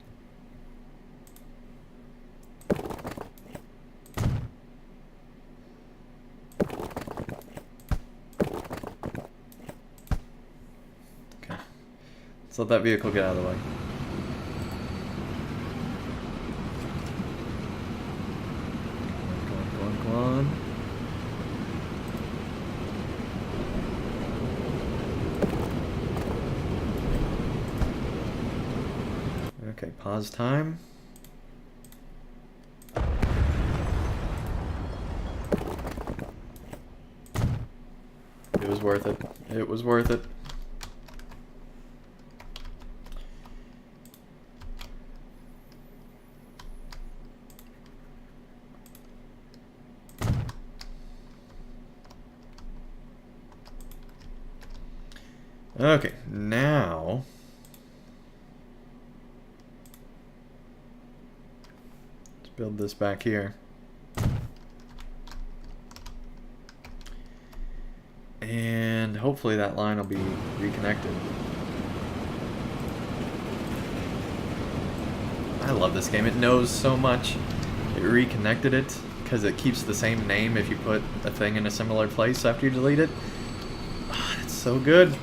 Okay. Let's let that vehicle get out of the way. Come on. Okay, pause time. It was worth it. It was worth it. Okay, now let's build this back here. And hopefully that line will be reconnected. I love this game. It knows so much. It reconnected it because it keeps the same name if you put a thing in a similar place after you delete it. Oh, it's so good.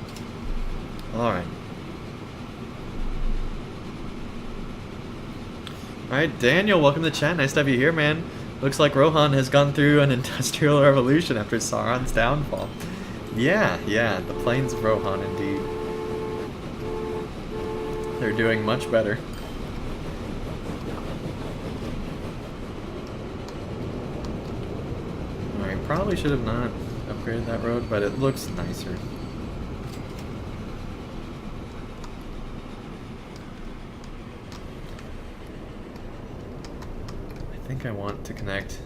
Alright. Alright, Daniel, welcome to the chat. Nice to have you here, man. Looks like Rohan has gone through an industrial revolution after Sauron's downfall. Yeah, the plains of Rohan, indeed. They're doing much better. Alright, probably should have not upgraded that road, but it looks nicer. I think I want to connect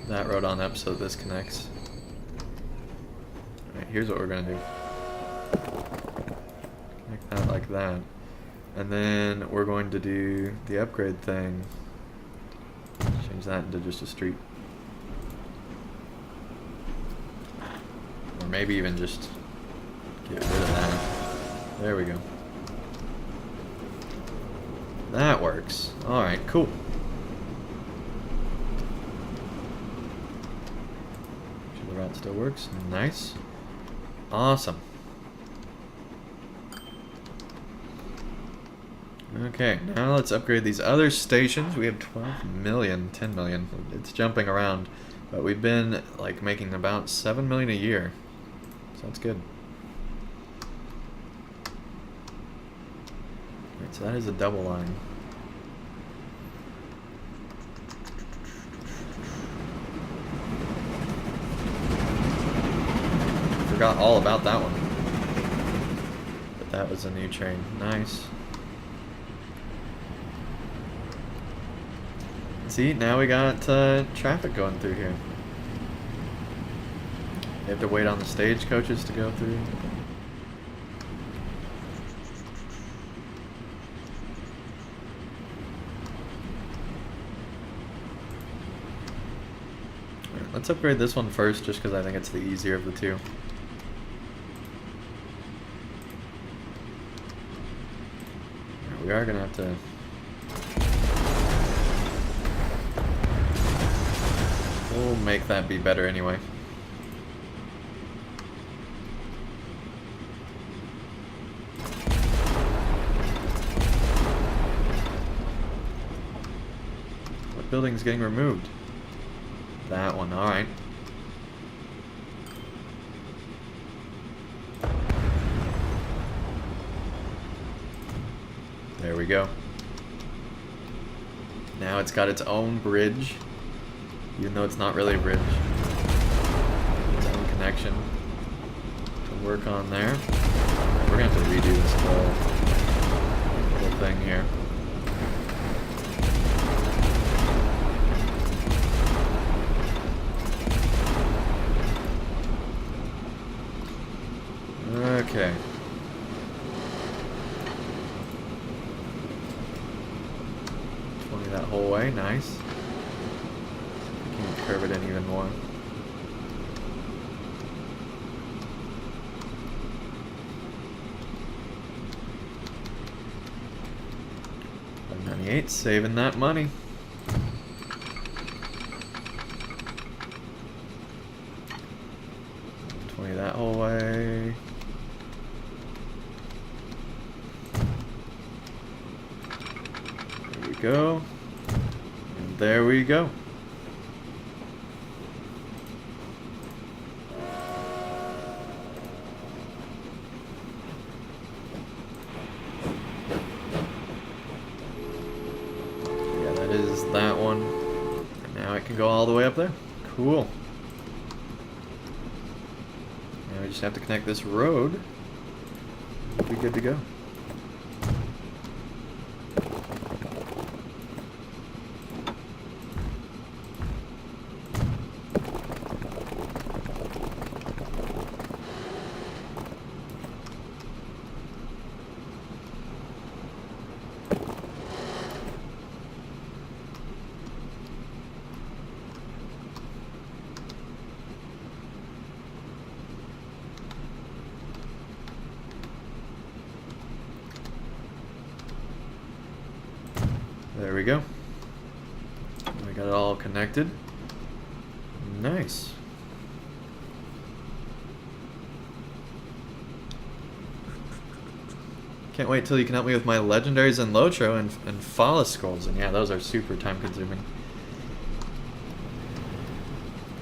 that road on up so this connects. Alright, here's what we're gonna do. Connect that like that. And then we're going to do the upgrade thing. Change that into just a street. Or maybe even just get rid of that. There we go. That works. Alright, cool. The route still works. Nice. Awesome. Okay, now let's upgrade these other stations. We have 12 million, 10 million. It's jumping around, but we've been like making about 7 million a year. So that's good. Alright, so that is a double line. Forgot all about that one. But that was a new train. Nice. See, now we got traffic going through here. You have to wait on the stagecoaches to go through. Alright, let's upgrade this one first just because I think it's the easier of the two. We are gonna have to... We'll make that be better anyway. building's getting removed? That one, alright. There we go. Now it's got its own bridge, even though it's not really a bridge. Its own connection to work on there. We're gonna have to redo this whole thing here. Okay. That whole way, nice. Can curve it in even more. $198, saving that money. $20 that whole way. There we go. There we go. Yeah, that is that one. And now it can go all the way up there. Cool. Now we just have to connect this road. We'll be good to go. There we go. We got it all connected. Nice. Can't wait till you can help me with my legendaries and Lotro and Follis scrolls. And yeah, those are super time consuming.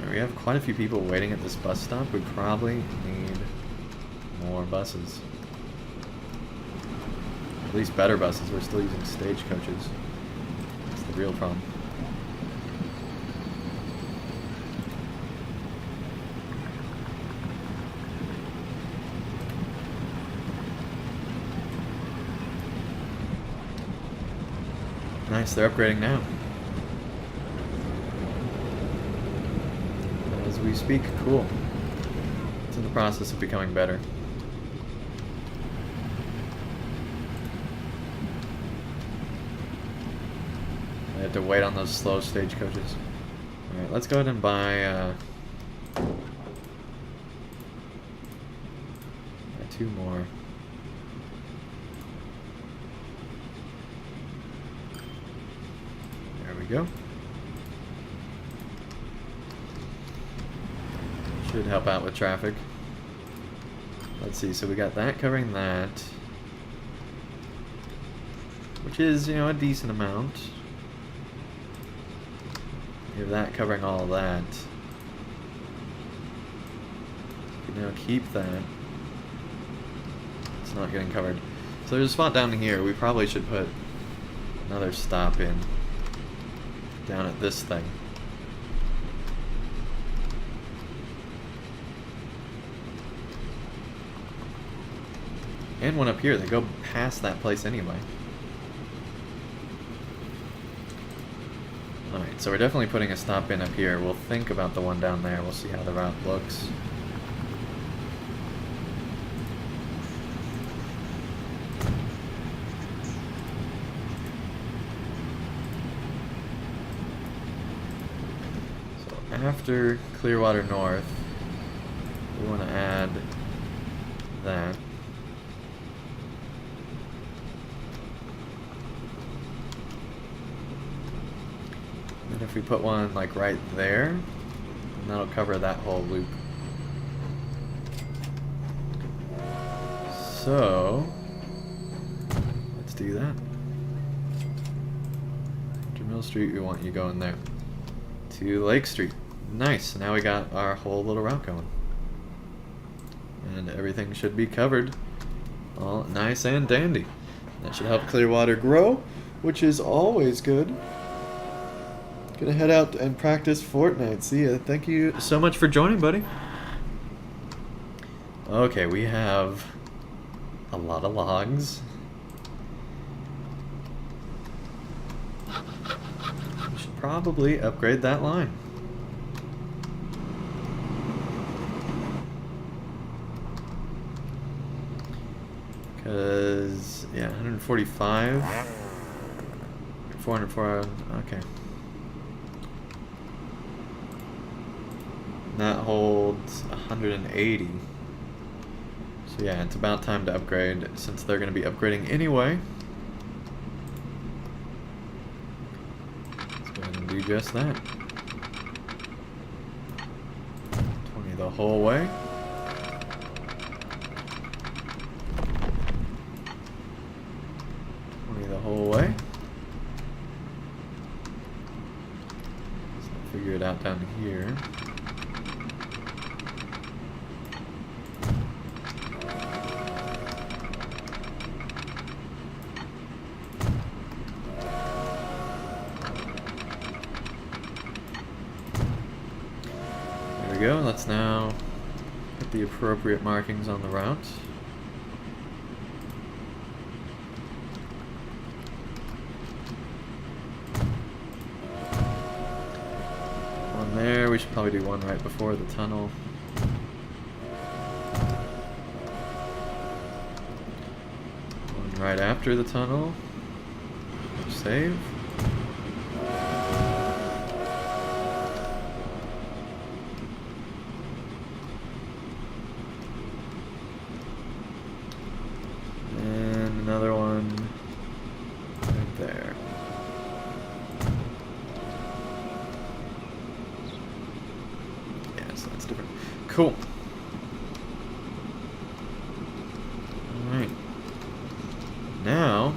We have quite a few people waiting at this bus stop. We probably need more buses. At least better buses. We're still using stagecoaches. That's the real problem. Nice, they're upgrading now. As we speak, cool. It's in the process of becoming better. I have to wait on those slow stagecoaches. Alright, let's go ahead and buy two more. There we go. Should help out with traffic. Let's see, so we got that covering that. Which is, you know, a decent amount. We have that covering all of that. We can now keep that. It's not getting covered. So there's a spot down here. We probably should put another stop in. Down at this thing. And one up here. They go past that place anyway. Alright, so we're definitely putting a stop in up here. We'll think about the one down there. We'll see how the route looks. So after Clearwater North, we want to add that. And if we put one like right there, then that'll cover that whole loop. So let's do that. Mill Street, we want you going there. To Lake Street. Nice, now we got our whole little route going. And everything should be covered. All nice and dandy. That should help Clearwater grow, which is always good. Gonna head out and practice Fortnite. See ya. Thank you so much for joining, buddy. Okay, we have a lot of logs. We should probably upgrade that line. Because, yeah, 145. 404, okay. That holds 180. So yeah, it's about time to upgrade since they're going to be upgrading anyway. Let's go ahead and do just that. 20 the whole way. 20 the whole way. So figure it out down here. Go. Let's now put the appropriate markings on the route. One there. We should probably do one right before the tunnel. One right after the tunnel. Save. Another one right there. Yeah, so that's different. Cool. Alright. Now,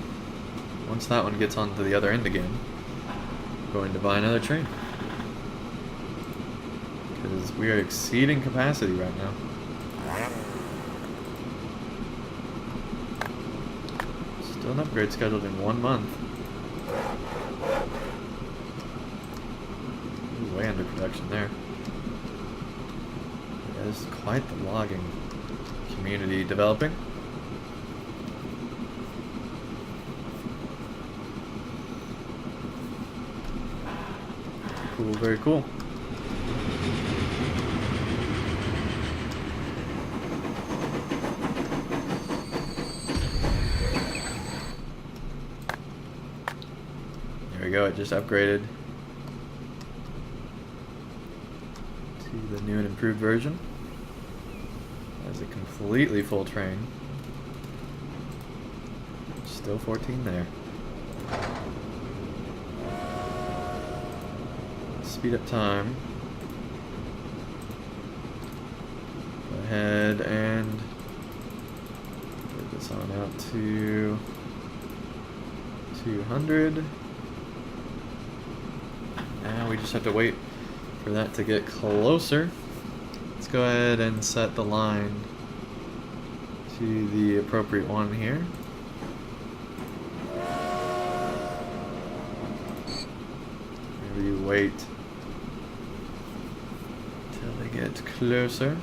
once that one gets onto the other end again, I'm going to buy another train. Because we are exceeding capacity right now. Still an upgrade scheduled in 1 month. Ooh, way under production there. Yeah, this is quite the logging community developing. Cool, very cool. There we go, it just upgraded to the new and improved version. That's a completely full train. Still 14 there. Speed up time. Go ahead and get this on out to 200. Now we just have to wait for that to get closer. Let's go ahead and set the line to the appropriate one here. Maybe wait till they get closer.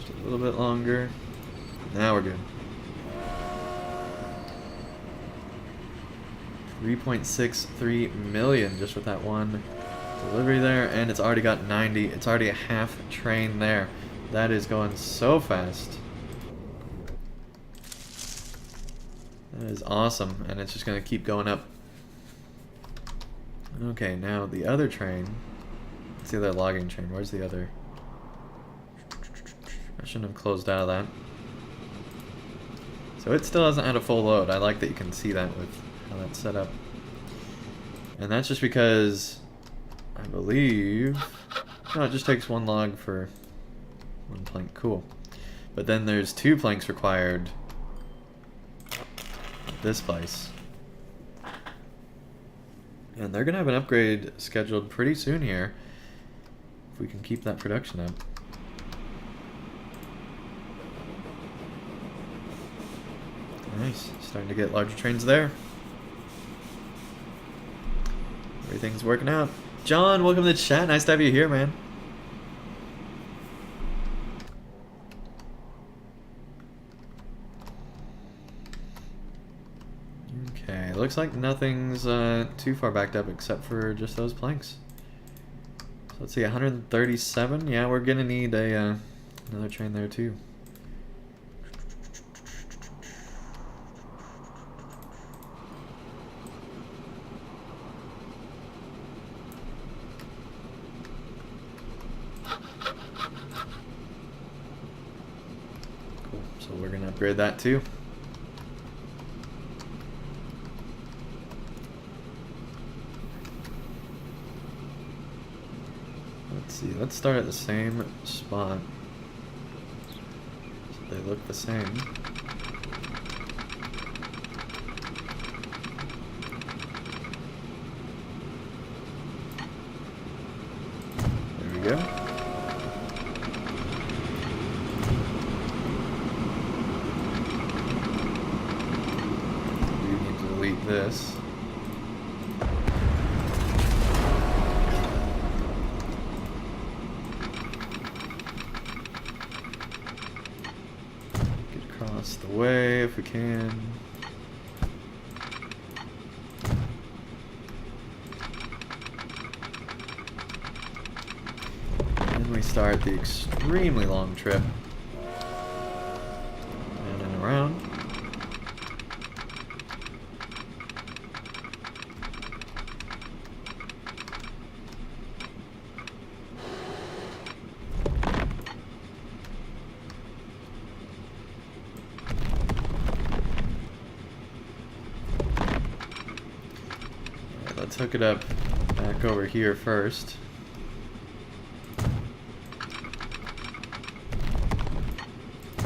A little bit longer. Now we're good. 3.63 million just with that one delivery there, and it's already got 90. It's already a half train there. That is going so fast. That is awesome, and it's just going to keep going up. Okay, now the other train. Let's see the other logging train. Where's the other? I shouldn't have closed out of that. So it still hasn't had a full load. I like that you can see that with how that's set up. And that's just because I believe... No, it just takes 1 log for 1 plank. Cool. But then there's 2 planks required at this place. And they're gonna have an upgrade scheduled pretty soon here, if we can keep that production up. Nice. Starting to get larger trains there. Everything's working out. John, welcome to the chat. Nice to have you here, man. Okay, looks like nothing's too far backed up except for just those planks. So let's see, 137. Yeah, we're gonna need a another train there too. Cool. So we're gonna upgrade that too. Let's see, let's start at the same spot. So they look the same. There we go. We need to delete this. The way if we can. Then we start the extremely long trip. And around. Let's hook it up back over here first.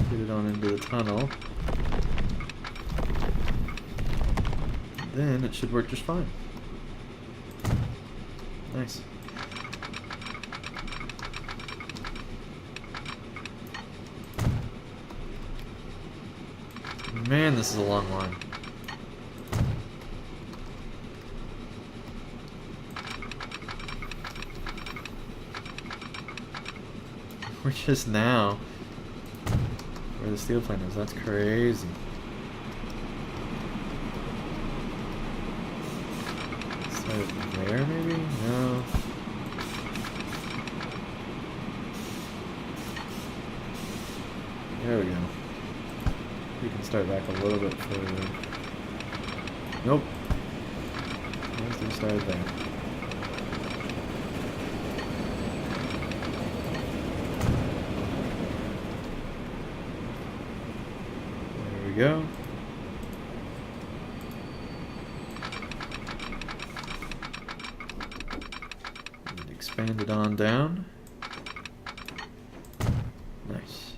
Get it on into the tunnel. Then it should work just fine. Nice. Man, this is a long line. We're just now where the steel plant is. That's crazy. Start there, maybe? No. There we go. We can start back a little bit further. Nope. Let's do start there. There we go. And expand it on down. Nice.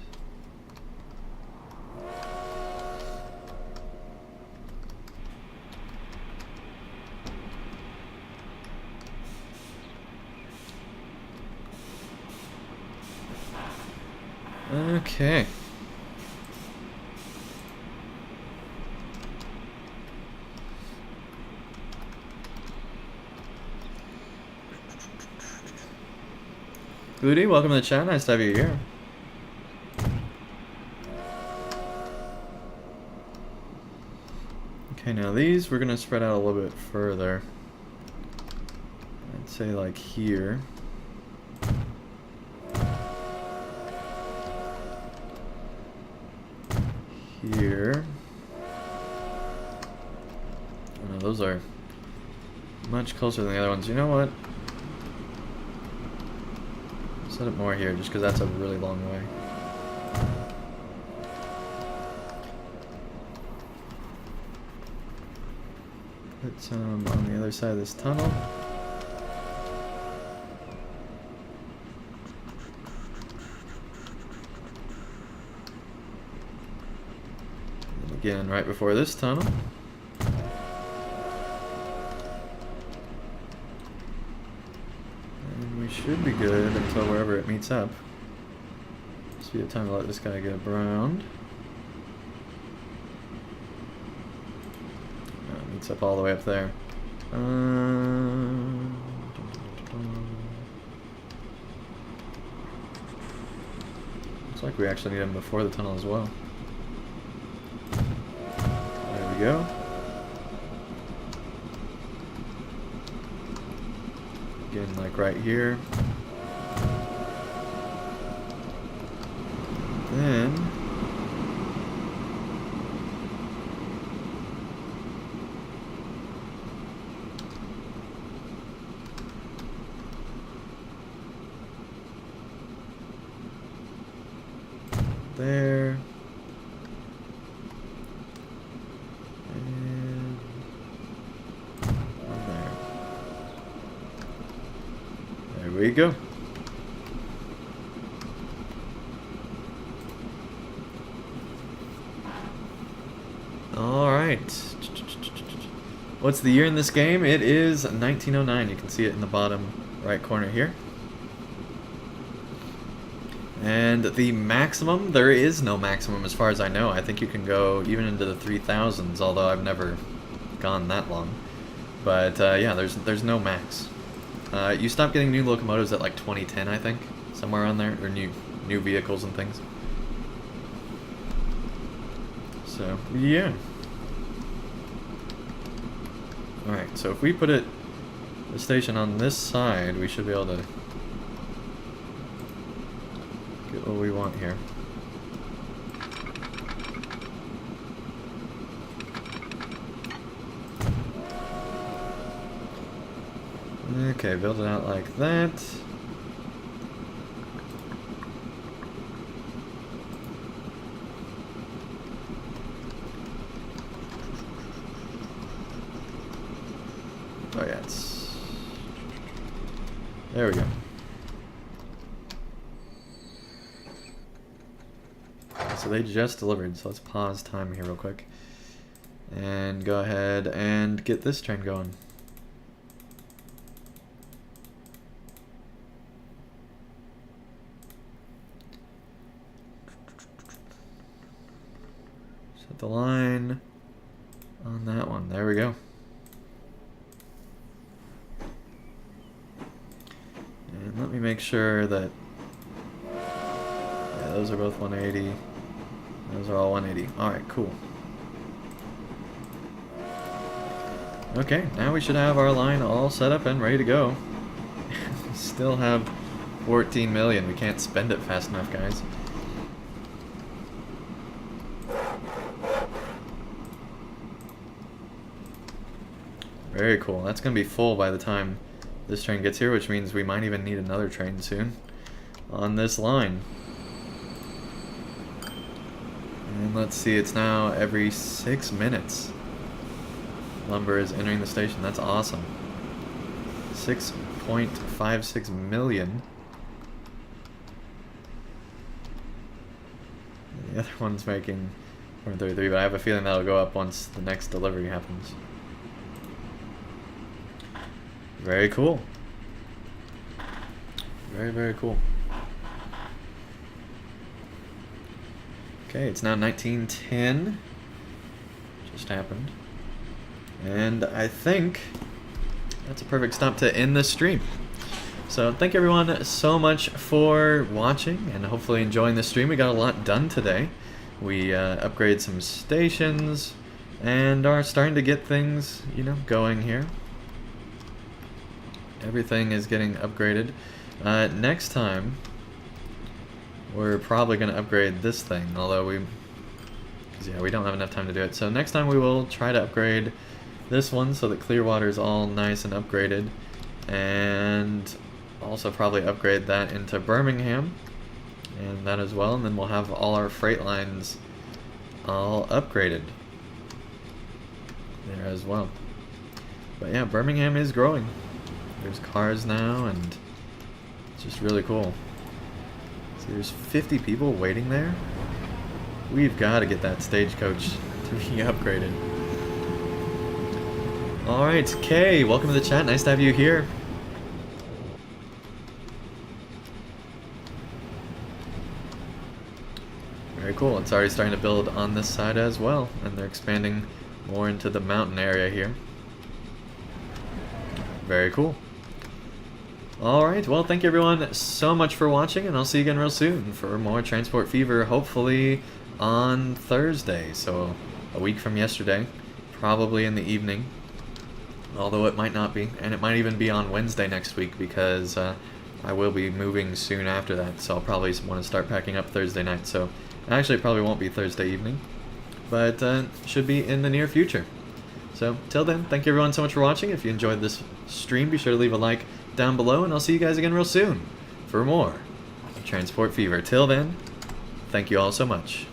Okay. Goody, welcome to the chat. Nice to have you here. Okay, now these we're gonna spread out a little bit further. I'd say like here. Here. Oh no, those are much closer than the other ones. You know what? Set it more here, just because that's a really long way. Put some on the other side of this tunnel. Again, right before this tunnel. And we should be good until wherever it meets up. So we have time to let this guy get around. It meets up all the way up there. Looks like we actually need him before the tunnel as well. There we go. Again, like right here. Then there. And one there. There we go. Alright. What's the year in this game? It is 1909. You can see it in the bottom right corner here. And the maximum, there is no maximum as far as I know. I think you can go even into the 3000s, although I've never gone that long. But yeah, there's no max. You stop getting new locomotives at like 2010, I think, somewhere around there, or new vehicles and things. So yeah. All right, so if we put the station on this side, we should be able to get what we want here. Okay, build it out like that. Oh yeah, it's... There we go. So they just delivered, so let's pause time here real quick. And go ahead and get this train going. Set the line on that one. There we go. And let me make sure that... Yeah, those are both 180. Those are all 180. Alright, cool. Okay, now we should have our line all set up and ready to go. We still have 14 million. We can't spend it fast enough, guys. Very cool. That's going to be full by the time this train gets here, which means we might even need another train soon on this line. And let's see, it's now every 6 minutes. Lumber is entering the station. That's awesome. 6.56 million. The other one's making 133, but I have a feeling that'll go up once the next delivery happens. Very cool. Very, very cool. Okay, it's now 1910. Just happened. And I think that's a perfect stop to end this stream. So thank everyone so much for watching and hopefully enjoying the stream. We got a lot done today. We upgraded some stations and are starting to get things, you know, going here. Everything is getting upgraded. Next time, we're probably going to upgrade this thing, although we don't have enough time to do it. So next time we will try to upgrade this one so that Clearwater is all nice and upgraded, and also probably upgrade that into Birmingham, and that as well, and then we'll have all our freight lines all upgraded there as well. But yeah, Birmingham is growing. There's cars now, and it's just really cool. See, there's 50 people waiting there. We've got to get that stagecoach to be upgraded. Alright, Kay, welcome to the chat. Nice to have you here. Very cool. It's already starting to build on this side as well, and they're expanding more into the mountain area here. Very cool. Alright, well, thank you everyone so much for watching, and I'll see you again real soon for more Transport Fever, hopefully on Thursday, so a week from yesterday, probably in the evening, although it might not be, and it might even be on Wednesday next week, because I will be moving soon after that, so I'll probably want to start packing up Thursday night, so actually it probably won't be Thursday evening, but should be in the near future. So, till then, thank you everyone so much for watching. If you enjoyed this stream, be sure to leave a like down below, and I'll see you guys again real soon for more Transport Fever. Till then, thank you all so much.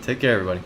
Take care, everybody.